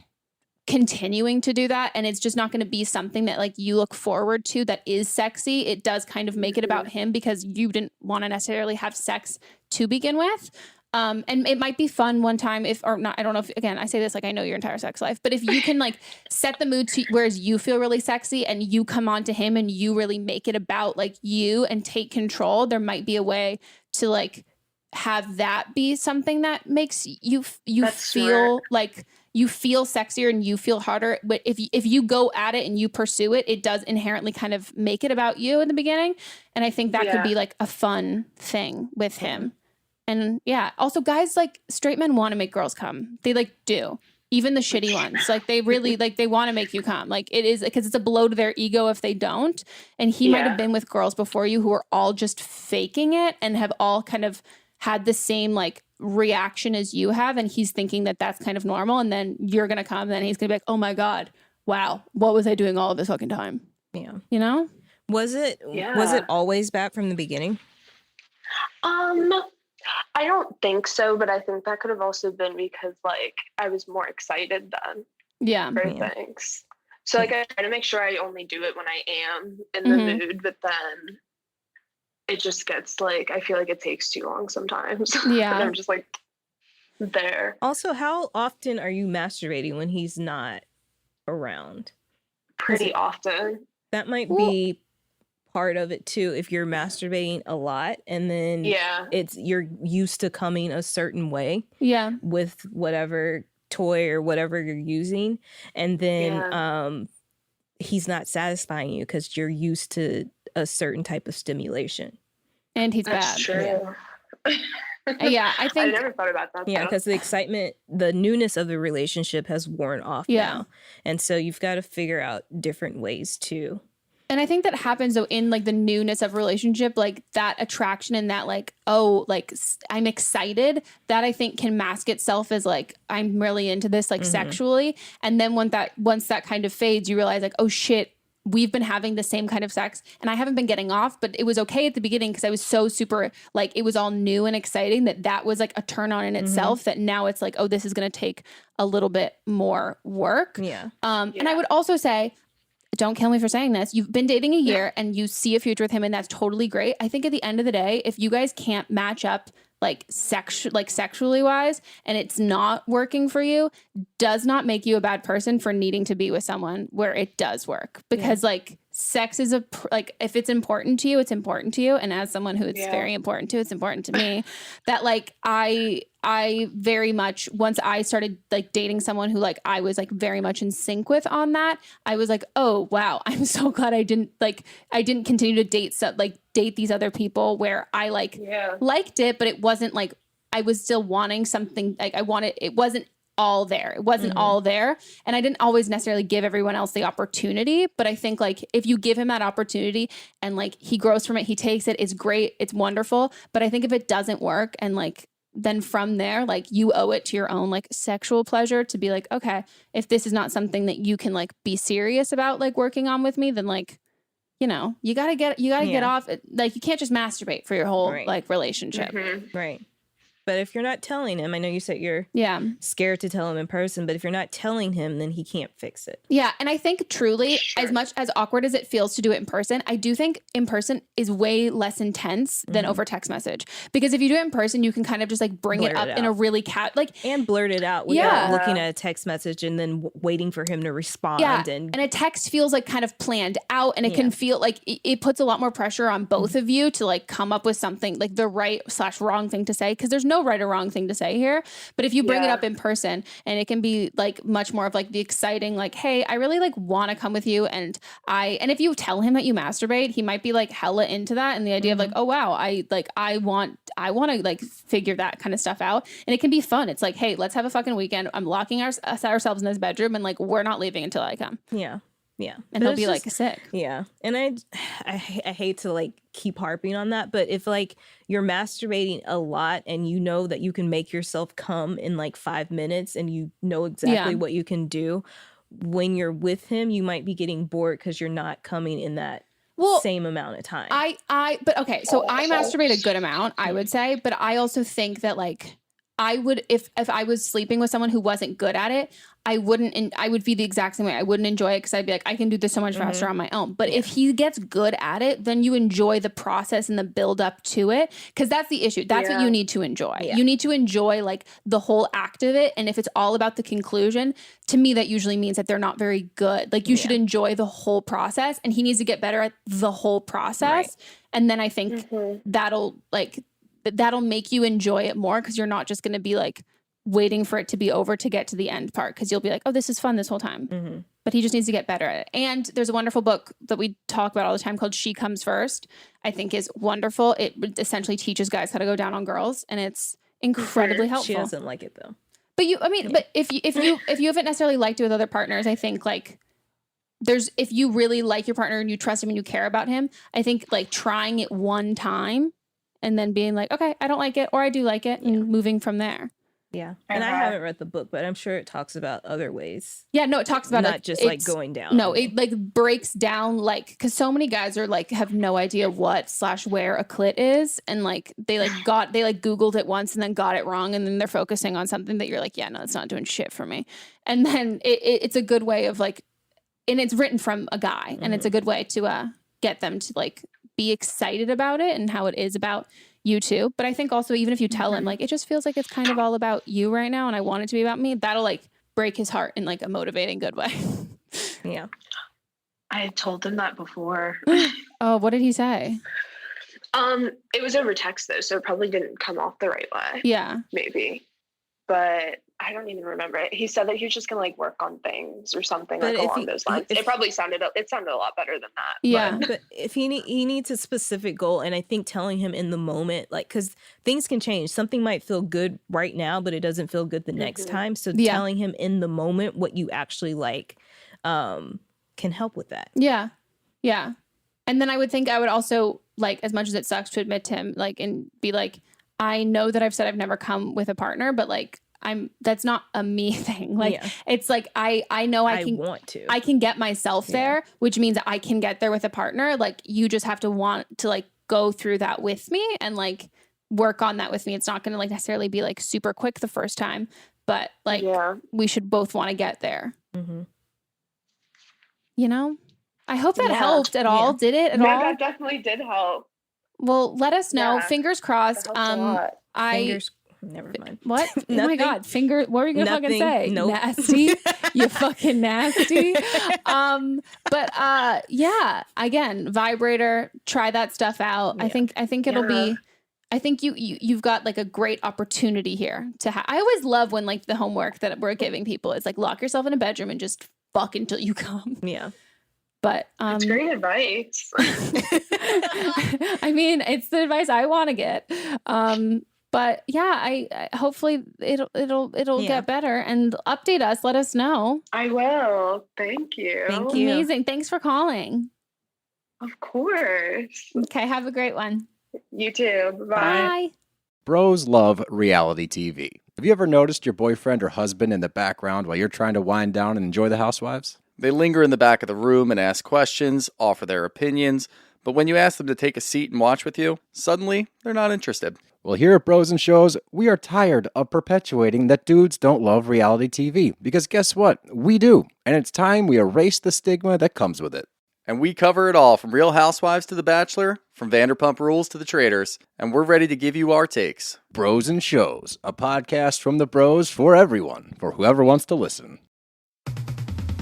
Speaker 5: continuing to do that. And it's just not going to be something that like you look forward to that is sexy. It does kind of make it about him because you didn't want to necessarily have sex to begin with. And it might be fun one time if, or not, I don't know if, again, I say this like I know your entire sex life, but if you can like set the mood to whereas you feel really sexy and you come on to him and you really make it about like you and take control, there might be a way to like have that be something that makes you feel like you feel sexier and you feel harder. But if you go at it and you pursue it, it does inherently kind of make it about you in the beginning. And I think that could be like a fun thing with him. And yeah, also guys, like straight men want to make girls come. They like do. Even the shitty ones. Like they really like they want to make you come. Like it is because it's a blow to their ego if they don't. And he might have been with girls before you who are all just faking it and have all kind of had the same like reaction as you have. And he's thinking that that's kind of normal. And then you're going to come and then he's going to be like, oh my God, wow. What was I doing all of this fucking time?
Speaker 6: Yeah.
Speaker 5: You know?
Speaker 6: Was it always bad from the beginning?
Speaker 13: I don't think so, but I think that could have also been because like I was more excited then. For things. So like I try to make sure I only do it when I am in the mood, but then it just gets like I feel like it takes too long sometimes.
Speaker 5: Yeah.
Speaker 13: And I'm just like there.
Speaker 6: Also, how often are you masturbating when he's not around?
Speaker 13: Pretty often.
Speaker 6: That might be part of it too. If you're masturbating a lot and then you're used to coming a certain way with whatever toy or whatever you're using, and then he's not satisfying you because you're used to a certain type of stimulation.
Speaker 5: And he's
Speaker 13: That's
Speaker 5: bad.
Speaker 13: True.
Speaker 5: I think
Speaker 13: I never thought about that.
Speaker 6: Yeah, because the excitement, the newness of the relationship has worn off now. And so you've got to figure out different ways to.
Speaker 5: And I think that happens though in like the newness of relationship, like that attraction and that like, oh, like I'm excited, that I think can mask itself as like, I'm really into this like sexually. And then once that kind of fades, you realize like, oh shit, we've been having the same kind of sex and I haven't been getting off, but it was okay at the beginning because I was so super, like it was all new and exciting that was like a turn on in itself, that now it's like, oh, this is going to take a little bit more work. And I would also say, don't kill me for saying this, you've been dating a year and you see a future with him and that's totally great. I think at the end of the day, if you guys can't match up like sexually wise and it's not working for you, does not make you a bad person for needing to be with someone where it does work. Because like sex is like if it's important to you, it's important to you. And as someone who it's very important to, it's important to me that like I very much, once I started like dating someone who like I was like very much in sync with on that, I was like, oh wow, I'm so glad I didn't continue to date these other people where I like liked it, but it wasn't like I was still wanting something like it wasn't all there. It wasn't all there. And I didn't always necessarily give everyone else the opportunity, but I think like if you give him that opportunity and like he grows from it, he takes it, it's great, it's wonderful. But I think if it doesn't work and like then from there, like you owe it to your own like sexual pleasure to be like, okay, if this is not something that you can like be serious about like working on with me, then like, you know, you gotta get off. Like you can't just masturbate for your whole like relationship.
Speaker 6: Right. But if you're not telling him, I know you said you're scared to tell him in person, but if you're not telling him, then he can't fix it.
Speaker 5: Yeah. And I think truly, as much as awkward as it feels to do it in person, I do think in person is way less intense than over text message. Because if you do it in person, you can kind of just like bring it up in a really
Speaker 6: and blurt it out without looking at a text message and then waiting for him to respond.
Speaker 5: And a text feels like kind of planned out and it can feel like it puts a lot more pressure on both of you to like come up with something like the right/wrong thing to say. Because there's no no right or wrong thing to say here. But if you bring it up in person, and it can be like much more of like the exciting, like, hey, I really like want to come with you. And if you tell him that you masturbate, he might be like hella into that. And the idea of like, oh wow, I want to like figure that kind of stuff out. And it can be fun. It's like, hey, let's have a fucking weekend. I'm locking ourselves in this bedroom and like, we're not leaving until I come.
Speaker 6: Yeah. Yeah.
Speaker 5: And he'll be like sick.
Speaker 6: Yeah. And I hate to like keep harping on that, but if like you're masturbating a lot and you know that you can make yourself come in like 5 minutes and you know exactly what you can do, when you're with him, you might be getting bored because you're not coming in that same amount of time.
Speaker 5: But okay, so I masturbate a good amount, I would say, but I also think that like I would, if I was sleeping with someone who wasn't good at it, I wouldn't, and I would feel the exact same way. I wouldn't enjoy it because I'd be like, I can do this so much faster on my own. But if he gets good at it, then you enjoy the process and the build up to it. Because that's the issue. That's what you need to enjoy. You need to enjoy like the whole act of it. And if it's all about the conclusion, to me, that usually means that they're not very good. Like you should enjoy the whole process, and he needs to get better at the whole process. And then I think that'll make you enjoy it more, because you're not just going to be like waiting for it to be over to get to the end part, because you'll be like, oh, this is fun this whole time. But he just needs to get better at it. And there's a wonderful book that we talk about all the time called She Comes First. I think is wonderful. It essentially teaches guys how to go down on girls, and it's incredibly helpful.
Speaker 6: She doesn't like it though.
Speaker 5: But but if you haven't necessarily liked it with other partners, I think like if you really like your partner and you trust him and you care about him, I think like trying it one time and then being like, okay, I don't like it, or I do like it, and moving from there.
Speaker 6: Yeah. And I haven't read the book, but I'm sure it talks about other ways.
Speaker 5: Yeah, no, it talks about
Speaker 6: not just like going down.
Speaker 5: No, it like breaks down, like, because so many guys are like have no idea what/where a clit is, and like they Googled it once and then got it wrong, and then they're focusing on something that you're like, yeah, no, it's not doing shit for me. And then it's a good way of like, and it's written from a guy, and it's a good way to get them to like be excited about it and how it is about you too. But I think also, even if you tell him like, it just feels like it's kind of all about you right now, and I want it to be about me, that'll like break his heart in like a motivating good way.
Speaker 6: Yeah.
Speaker 13: I had told him that before.
Speaker 5: Oh, what did he say?
Speaker 13: It was over text though, so it probably didn't come off the right way.
Speaker 5: Yeah.
Speaker 13: Maybe. But I don't even remember it. He said that he was just gonna like work on things or something like along those lines. It probably sounded a lot better than that.
Speaker 6: Yeah, but if he needs a specific goal, and I think telling him in the moment, like, because things can change. Something might feel good right now, but it doesn't feel good the next time. So telling him in the moment what you actually like can help with that.
Speaker 5: Yeah, yeah. And then I would think I would also like, as much as it sucks to admit to him, like, and be like, I know that I've said I've never come with a partner, but like, that's not a me thing. Like, it's like, I know I can get myself there, which means I can get there with a partner. Like, you just have to want to like go through that with me and like work on that with me. It's not going to like necessarily be like super quick the first time, but like we should both want to get there. You know, I hope that helped at all. Did it at all?
Speaker 13: That definitely did help.
Speaker 5: Well, let us know. Fingers crossed.
Speaker 6: Never mind.
Speaker 5: What? Oh my God. What were you going to fucking say?
Speaker 6: Nope.
Speaker 5: Nasty. You fucking nasty. But yeah, again, vibrator, try that stuff out. I think it'll be, I think you've got like a great opportunity here to have. I always love when like the homework that we're giving people is like, lock yourself in a bedroom and just fuck until you come.
Speaker 6: Yeah.
Speaker 5: But
Speaker 13: it's great advice.
Speaker 5: I mean, it's the advice I want to get. But yeah, I hopefully it'll get better, and update us. Let us know.
Speaker 13: I will. Thank you.
Speaker 5: Amazing. Thanks for calling.
Speaker 13: Of course.
Speaker 5: Okay. Have a great one.
Speaker 13: You too. Bye.
Speaker 5: Bye.
Speaker 2: Bros love reality TV. Have you ever noticed your boyfriend or husband in the background while you're trying to wind down and enjoy The Housewives?
Speaker 3: They linger in the back of the room and ask questions, offer their opinions, but when you ask them to take a seat and watch with you, suddenly they're not interested.
Speaker 2: Well, here at Bros and Shows, we are tired of perpetuating that dudes don't love reality TV. Because guess what? We do. And it's time we erase the stigma that comes with it.
Speaker 3: And we cover it all, from Real Housewives to The Bachelor, from Vanderpump Rules to The Traitors, and we're ready to give you our takes.
Speaker 2: Bros and Shows, a podcast from the bros for everyone, for whoever wants to listen.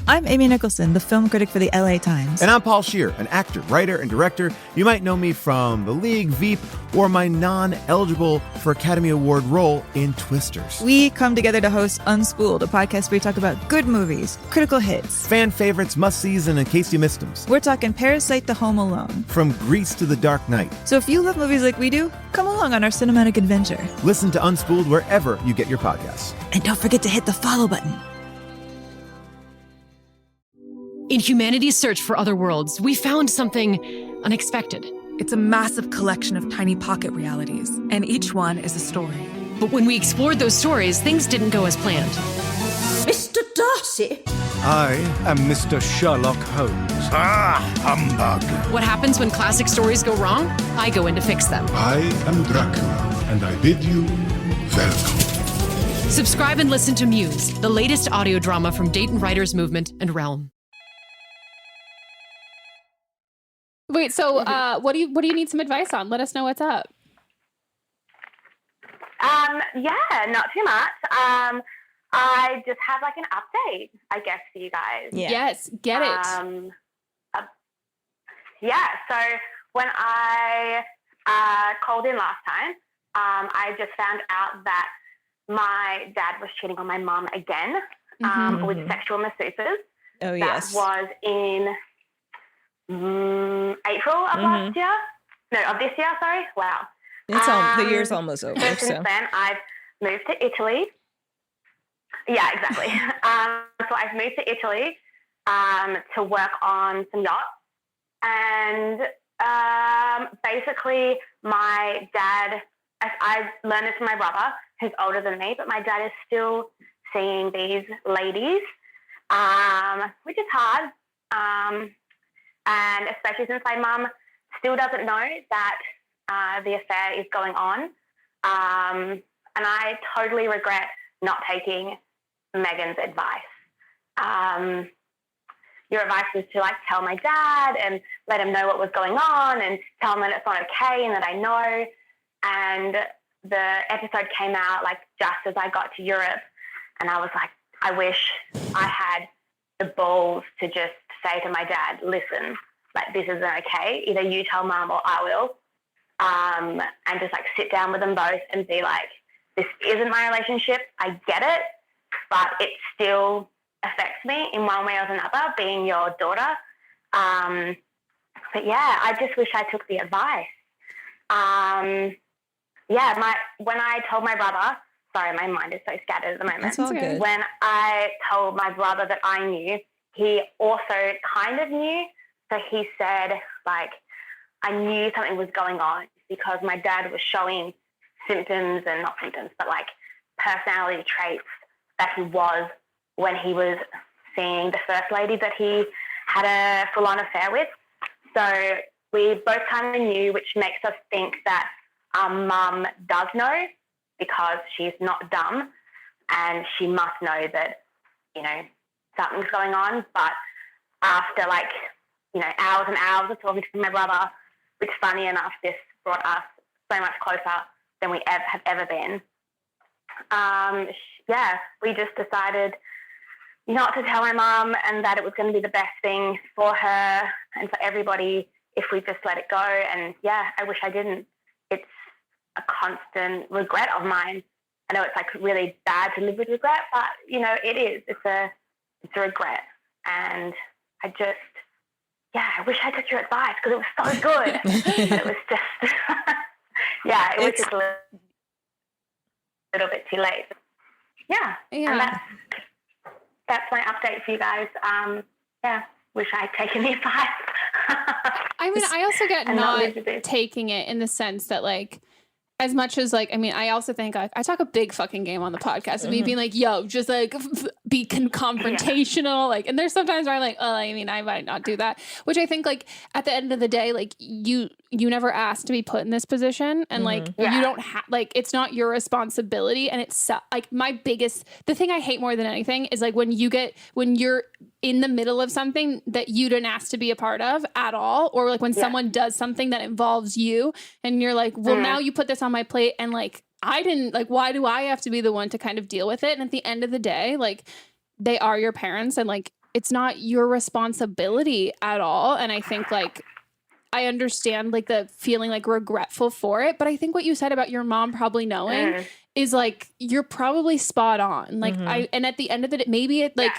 Speaker 14: I'm Amy Nicholson, the film critic for the LA Times.
Speaker 15: And I'm Paul Scheer, an actor, writer, and director. You might know me from The League, Veep, or my non-eligible for Academy Award role in Twisters.
Speaker 14: We come together to host Unspooled, a podcast where we talk about good movies, critical hits,
Speaker 15: fan favorites, must-sees, and in case you missed them.
Speaker 14: We're talking Parasite to Home Alone.
Speaker 15: From Grease to The Dark Knight.
Speaker 14: So if you love movies like we do, come along on our cinematic adventure.
Speaker 15: Listen to Unspooled wherever you get your podcasts.
Speaker 14: And don't forget to hit the follow button.
Speaker 16: In humanity's search for other worlds, we found something unexpected.
Speaker 17: It's a massive collection of tiny pocket realities, and each one is a story.
Speaker 16: But when we explored those stories, things didn't go as planned.
Speaker 18: Mr. Darcy!
Speaker 19: I am Mr. Sherlock Holmes.
Speaker 20: Ah, humbug.
Speaker 16: What happens when classic stories go wrong? I go in to fix them.
Speaker 20: I am Dracula, and I bid you welcome.
Speaker 16: Subscribe and listen to Muse, the latest audio drama from Dayton Writers Movement and Realm.
Speaker 5: Wait, so what do you need some advice on? Let us know what's up.
Speaker 21: Yeah, not too much. I just have like an update, I guess, for you guys.
Speaker 5: Yeah. Yes, get it.
Speaker 21: Yeah, so when I called in last time, I just found out that my dad was cheating on my mum again with sexual masseuses.
Speaker 6: Oh, yes.
Speaker 21: That was in April of last year. No, of this year, sorry. Wow.
Speaker 6: It's the year's almost over.
Speaker 21: So since then, I've moved to Italy. Yeah, exactly. So I've moved to Italy to work on some yachts. And basically, my dad, I learned this from my brother, who's older than me, but my dad is still seeing these ladies, which is hard. And especially since my mum still doesn't know that the affair is going on. And I totally regret not taking Megan's advice. Your advice was to like tell my dad and let him know what was going on and tell him that it's not okay and that I know. And the episode came out like just as I got to Europe, and I was like, I wish I had the balls to just say to my dad, listen, like this isn't okay. Either you tell mum or I will. And just like sit down with them both and be like, this isn't my relationship. I get it, but it still affects me in one way or another, being your daughter. But yeah, I just wish I took the advice. When I told my brother, sorry, my mind is so scattered at the moment.
Speaker 6: That's all good.
Speaker 21: When I told my brother that I knew, he also kind of knew. So he said, like, I knew something was going on because my dad was showing symptoms, and not symptoms, but like personality traits that he was when he was seeing the first lady that he had a full-on affair with. So we both kind of knew, which makes us think that our mum does know because she's not dumb and she must know that, you know, something's going on. But after like, you know, hours and hours of talking to my brother, which funny enough, this brought us so much closer than we have ever been. We just decided not to tell my mum and that it was going to be the best thing for her and for everybody if we just let it go. And yeah, I wish I didn't. It's a constant regret of mine. I know it's like really bad to live with regret, but you know, it is. It's a regret. And I wish I took your advice because it was so good. It was just, it was just a little bit too late. Yeah. And that's my update for you guys. Wish I'd taken the advice.
Speaker 5: I mean, I also get not taking it in the sense that, like, as much as, like, I mean, I also think I talk a big fucking game on the podcast of me being like, yo, just like be confrontational. Like, and there's sometimes where I'm like, oh, I mean, I might not do that, which I think like at the end of the day, like you never asked to be put in this position. And like, you don't have, like, it's not your responsibility. And it's like the thing I hate more than anything is like when you're in the middle of something that you didn't ask to be a part of at all. Or like when someone does something that involves you and you're like, well, now you put this on my plate and like, I didn't, like, why do I have to be the one to kind of deal with it? And at the end of the day, like they are your parents and like, it's not your responsibility at all. And I think like, I understand like the feeling like regretful for it, but I think what you said about your mom probably knowing is like, you're probably spot on. Like and at the end of it, maybe it like,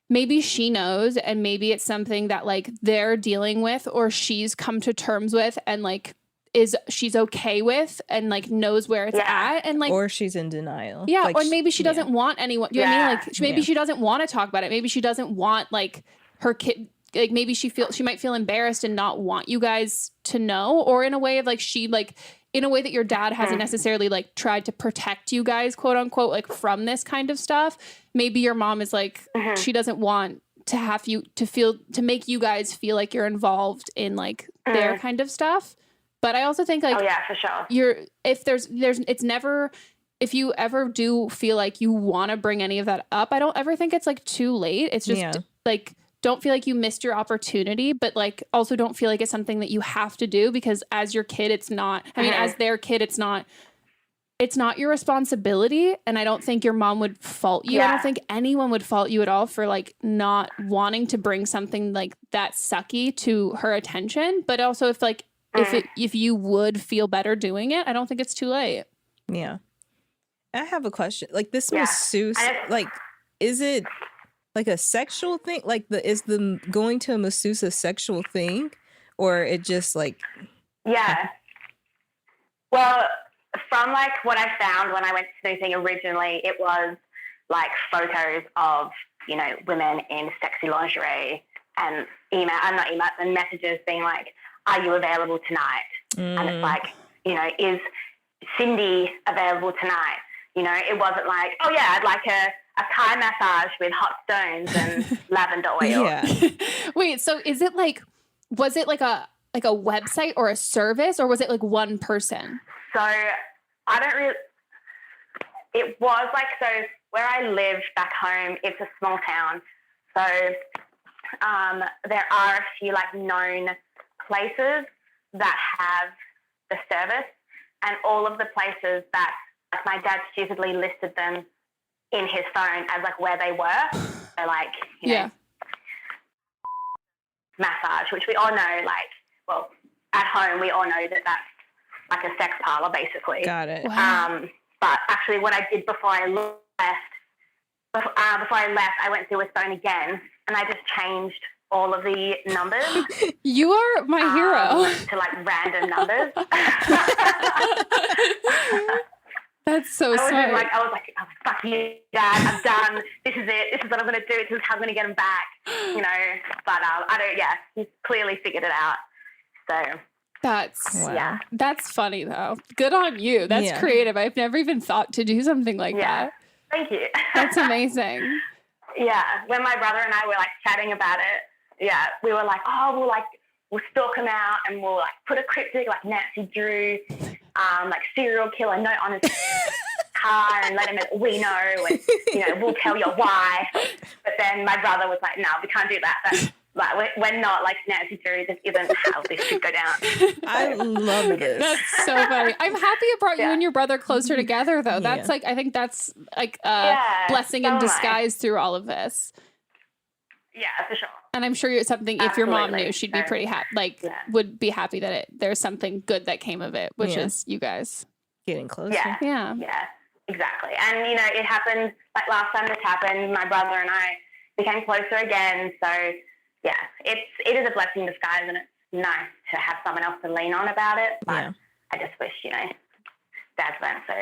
Speaker 5: maybe she knows and maybe it's something that like they're dealing with or she's come to terms with and like she's okay with and like knows where it's at and like,
Speaker 6: or she's in denial.
Speaker 5: Yeah.
Speaker 6: Like,
Speaker 5: or maybe she doesn't want anyone. Do you know what I mean? Like maybe she doesn't want to talk about it. Maybe she doesn't want like her kid. Like maybe she might feel embarrassed and not want you guys to know, or in a way of like, in a way that your dad hasn't necessarily like tried to protect you guys, quote unquote, like from this kind of stuff. Maybe your mom is like, she doesn't want to have you to make you guys feel like you're involved in like their kind of stuff. But I also think like,
Speaker 21: oh yeah, for sure.
Speaker 5: If you ever do feel like you want to bring any of that up, I don't ever think it's like too late. It's just like, don't feel like you missed your opportunity, but like also don't feel like it's something that you have to do, because as your kid, it's not, I mean, as their kid, it's not your responsibility. And I don't think your mom would fault you. I don't think anyone would fault you at all for like not wanting to bring something like that sucky to her attention. But also if you would feel better doing it, I don't think it's too late.
Speaker 6: Yeah. I have a question. Like this masseuse, like, is it like a sexual thing? Like is the going to a masseuse a sexual thing, or it just like?
Speaker 21: Yeah. Well, from like what I found when I went snooping originally, it was like photos of, you know, women in sexy lingerie and and messages being like, "Are you available tonight?" And it's like, you know, is Cindy available tonight? You know, it wasn't like, oh yeah, I'd like a Thai massage with hot stones and lavender oil.
Speaker 6: Yeah.
Speaker 5: Wait, so was it like a website or a service, or was it like one person?
Speaker 21: So it was like, so where I live back home, it's a small town. So there are a few like known places that have the service, and all of the places that my dad stupidly listed them in his phone as like where they were. So like, you know, massage, which we all know, like, well, at home we all know that that's like a sex parlor basically.
Speaker 6: Got it.
Speaker 21: Wow. But actually what I did before I left, I went through his phone again and I just changed all of the numbers.
Speaker 5: You are my hero.
Speaker 21: To like random numbers.
Speaker 5: That's so smart.
Speaker 21: I was like, fuck you, Dad, I'm done. This is it. This is what I'm going to do. This is how I'm going to get him back. You know, but he's clearly figured it out. So
Speaker 5: that's funny though. Good on you. That's creative. I've never even thought to do something like that.
Speaker 21: Thank you.
Speaker 5: That's amazing.
Speaker 21: Yeah. When my brother and I were like chatting about it, we were like, we'll stalk him out and we'll like put a cryptic like Nancy Drew, like serial killer note on his car and let him know we know, and you know, we'll tell you why. But then my brother was like, no, we can't do that. That's like we're not like Nancy Drew. This isn't how this should go down.
Speaker 6: I love this.
Speaker 5: That's so funny. I'm happy it brought you and your brother closer together though. That's like, I think that's like a blessing in disguise through all of this.
Speaker 21: Yeah, for sure.
Speaker 5: And I'm sure it's something, if your mom knew, she'd be pretty happy, would be happy that there's something good that came of it, which is you guys
Speaker 6: getting closer.
Speaker 21: Yeah, exactly. And, you know, it happened, like last time this happened, my brother and I became closer again. So, yeah, it is a blessing in disguise, and it's nice to have someone else to lean on about it. But I just wish, you know, dads weren't so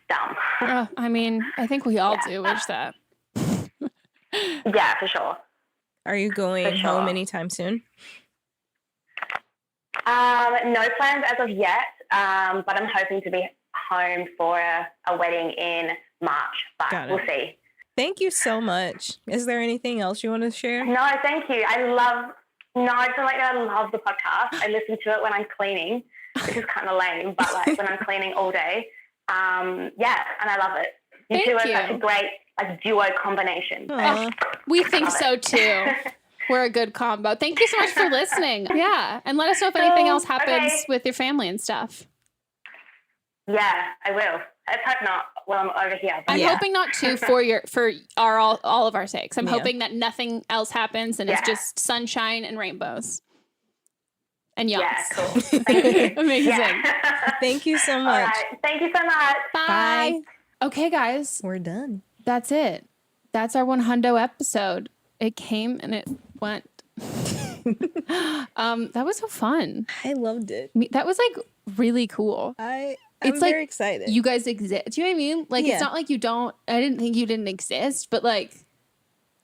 Speaker 21: dumb.
Speaker 5: I mean, I think we all do wish that.
Speaker 21: Yeah, for sure.
Speaker 6: Are you going home anytime soon?
Speaker 21: No plans as of yet, but I'm hoping to be home for a wedding in March, but we'll see.
Speaker 6: Thank you so much. Is there anything else you want to share?
Speaker 21: No, thank you. I love the podcast. I listen to it when I'm cleaning, which is kind of lame, but like when I'm cleaning all day. And I love it. You two are such a great duo combination.
Speaker 5: We think so too. We're a good combo. Thank you so much for listening. Yeah. And let us know if anything else happens with your family and stuff.
Speaker 21: Yeah, I will. Let's hope not while I'm over here.
Speaker 5: I'm hoping not to for all of our sakes. I'm hoping that nothing else happens and it's just sunshine and rainbows. And yawns.
Speaker 21: Yeah, cool. Thank you.
Speaker 5: Amazing.
Speaker 21: Yeah.
Speaker 6: Thank you so
Speaker 21: All
Speaker 6: much.
Speaker 21: right. Thank you so much.
Speaker 5: Bye. Okay, guys.
Speaker 6: We're done.
Speaker 5: That's it. That's our 100 episode. It came and it went. That was so fun.
Speaker 6: I loved it.
Speaker 5: That was like really cool.
Speaker 6: I'm
Speaker 5: it's
Speaker 6: very
Speaker 5: like
Speaker 6: excited.
Speaker 5: You guys exist. Do you know what I mean? Like it's not like you don't. I didn't think you didn't exist, but like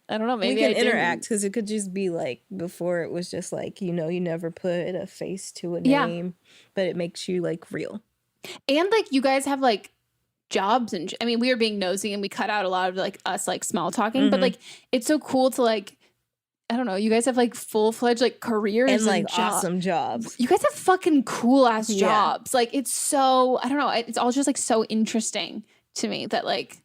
Speaker 5: I don't know. Maybe
Speaker 6: we can
Speaker 5: I
Speaker 6: interact because it could just be like before. It was just like you never put a face to a name, but it makes you like real.
Speaker 5: And like you guys have like jobs and I mean we were being nosy and we cut out a lot of like us like small talking, but like it's so cool to like. I don't know. You guys have like full-fledged like careers
Speaker 6: and like awesome jobs.
Speaker 5: You guys have fucking cool ass jobs. Like it's so, I don't know. It's all just like so interesting to me that like,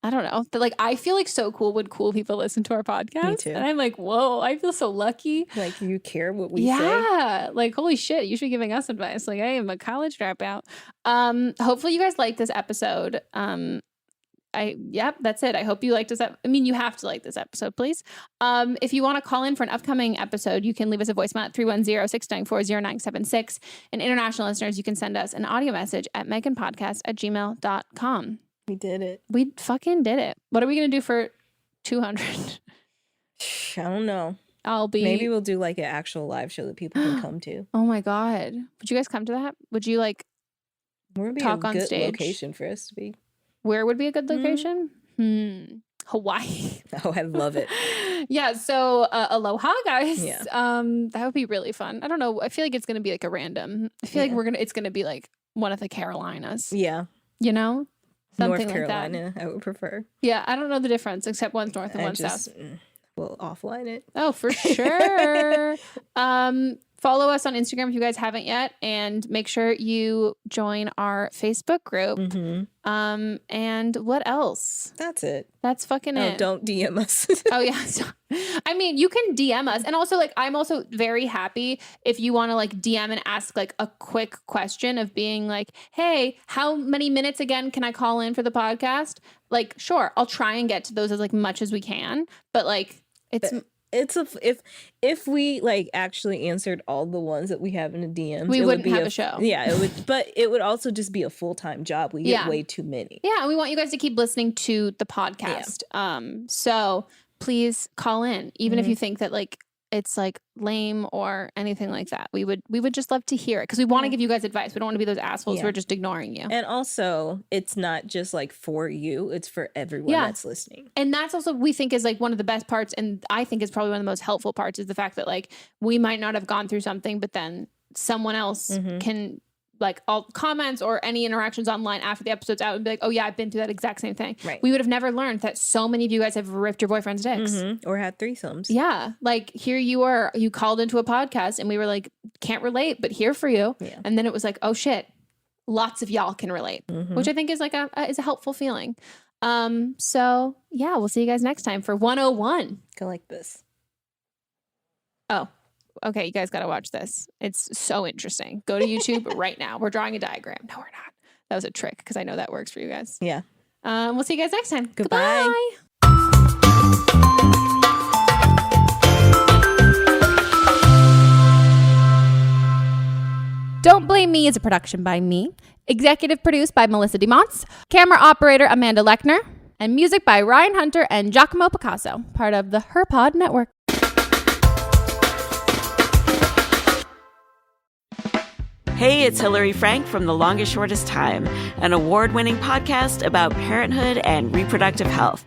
Speaker 5: I don't know. That like, I feel like so cool when cool people listen to our podcast.
Speaker 6: Me too.
Speaker 5: And I'm like, whoa, I feel so lucky.
Speaker 6: Like you care what we say.
Speaker 5: Yeah. Like, holy shit. You should be giving us advice. Like I am a college dropout. Hopefully you guys like this episode. That's it. I hope you liked this. I mean, you have to like this episode, please. If you want to call in for an upcoming episode, you can leave us a voicemail at 310-694-0976. And international listeners, you can send us an audio message at meganpodcast@gmail.com.
Speaker 6: We did it.
Speaker 5: We fucking did it. What are we going to do for 200?
Speaker 6: I don't know. Maybe we'll do like an actual live show that people can come to.
Speaker 5: Oh my God. Would you guys come to that? Would you like talk on stage?
Speaker 6: Location for us to be.
Speaker 5: Where would be a good location? Hawaii.
Speaker 6: Oh, I love it.
Speaker 5: Yeah. So aloha, guys.
Speaker 6: Yeah.
Speaker 5: That would be really fun. I don't know. I feel like it's gonna be like a random. I feel like it's gonna be like one of the Carolinas.
Speaker 6: Yeah.
Speaker 5: You know, something
Speaker 6: North Carolina.
Speaker 5: like that.
Speaker 6: I would prefer.
Speaker 5: Yeah. I don't know the difference except one's north and one's south.
Speaker 6: We'll offline it.
Speaker 5: Oh, for sure. Follow us on Instagram if you guys haven't yet, and make sure you join our Facebook group. And what else?
Speaker 6: That's it.
Speaker 5: That's fucking it.
Speaker 6: Don't DM us.
Speaker 5: Oh yeah. So, I mean, you can DM us, and also like I'm also very happy if you want to like DM and ask like a quick question of being like, hey, how many minutes again can I call in for the podcast? Like, sure, I'll try and get to those as like much as we can, but like
Speaker 6: if we like actually answered all the ones that we have in the DMs,
Speaker 5: we wouldn't have a show.
Speaker 6: Yeah, it would, but it would also just be a full-time job. We get way too many.
Speaker 5: Yeah, and we want you guys to keep listening to the podcast. So please call in, even if you think that like it's like lame or anything like that. We would just love to hear it because we want to give you guys advice. We don't want to be those assholes who are just ignoring you.
Speaker 6: And also, it's not just like for you; it's for everyone that's listening.
Speaker 5: And that's also we think is like one of the best parts, and I think is probably one of the most helpful parts is the fact that like we might not have gone through something, but then someone else can like all comments or any interactions online after the episode's out and be like, oh yeah, I've been through that exact same thing.
Speaker 6: Right.
Speaker 5: We would have never learned that so many of you guys have ripped your boyfriend's dicks.
Speaker 6: Or had threesomes.
Speaker 5: Yeah. Like here you are, you called into a podcast and we were like, can't relate, but here for you.
Speaker 6: Yeah.
Speaker 5: And then it was like, oh shit, lots of y'all can relate, which I think is like is a helpful feeling. So yeah, we'll see you guys next time for 101.
Speaker 6: Go like this.
Speaker 5: Oh. Okay, you guys got to watch this. It's so interesting. Go to YouTube right now. We're drawing a diagram. No, we're not. That was a trick because I know that works for you guys.
Speaker 6: Yeah.
Speaker 5: We'll see you guys next time.
Speaker 6: Goodbye.
Speaker 8: Don't Blame Me is a production by me. Executive produced by Melissa DeMonts. Camera operator Amanda Lechner. And music by Ryan Hunter and Giacomo Picasso. Part of the HerPod Network.
Speaker 10: Hey, it's Hillary Frank from The Longest Shortest Time, an award-winning podcast about parenthood and reproductive health.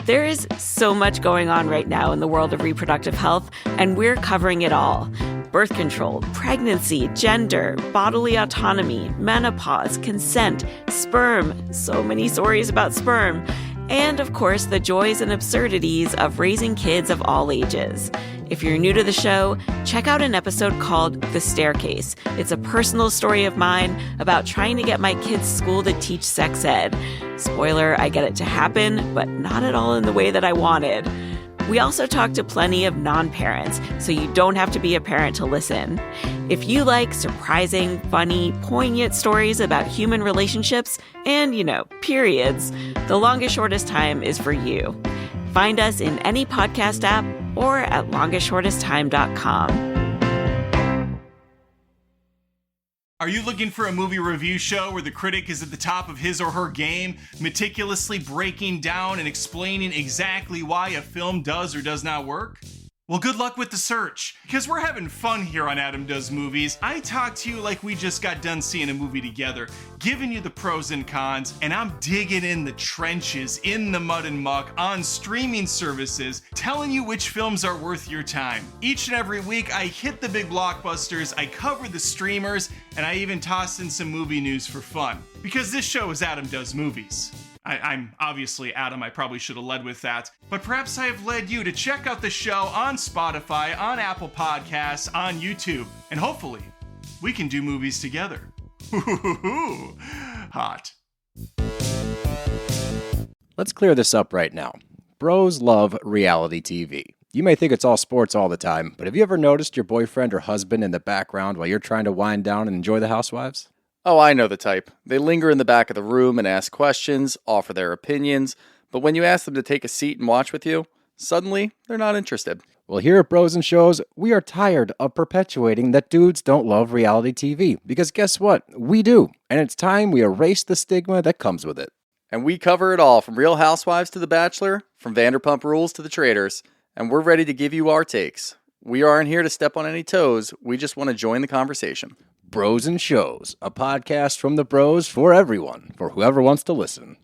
Speaker 10: There is so much going on right now in the world of reproductive health, and we're covering it all. Birth control, pregnancy, gender, bodily autonomy, menopause, consent, sperm, so many stories about sperm, and of course the joys and absurdities of raising kids of all ages. If you're new to the show, check out an episode called The Staircase. It's a personal story of mine about trying to get my kids' school to teach sex ed. Spoiler, I get it to happen, but not at all in the way that I wanted. We also talk to plenty of non-parents, so you don't have to be a parent to listen. If you like surprising, funny, poignant stories about human relationships and, periods, The Longest Shortest Time is for you. Find us in any podcast app or at longestshortesttime.com.
Speaker 11: Are you looking for a movie review show where the critic is at the top of his or her game, meticulously breaking down and explaining exactly why a film does or does not work? Well, good luck with the search, because we're having fun here on Adam Does Movies. I talk to you like we just got done seeing a movie together, giving you the pros and cons, and I'm digging in the trenches, in the mud and muck, on streaming services, telling you which films are worth your time. Each and every week, I hit the big blockbusters, I cover the streamers, and I even toss in some movie news for fun. Because this show is Adam Does Movies. I'm obviously Adam, I probably should have led with that, but perhaps I have led you to check out the show on Spotify, on Apple Podcasts, on YouTube, and hopefully we can do movies together. Hot.
Speaker 2: Let's clear this up right now. Bros love reality TV. You may think it's all sports all the time, but have you ever noticed your boyfriend or husband in the background while you're trying to wind down and enjoy The Housewives?
Speaker 3: Oh, I know the type. They linger in the back of the room and ask questions, offer their opinions, but when you ask them to take a seat and watch with you, suddenly they're not interested.
Speaker 2: Well, here at Bros and Shows, we are tired of perpetuating that dudes don't love reality TV, because guess what? We do, and it's time we erase the stigma that comes with it.
Speaker 3: And we cover it all, from Real Housewives to The Bachelor, from Vanderpump Rules to The Traitors, and we're ready to give you our takes. We aren't here to step on any toes, we just want to join the conversation.
Speaker 2: Bros and Shows, a podcast from the bros for everyone, for whoever wants to listen.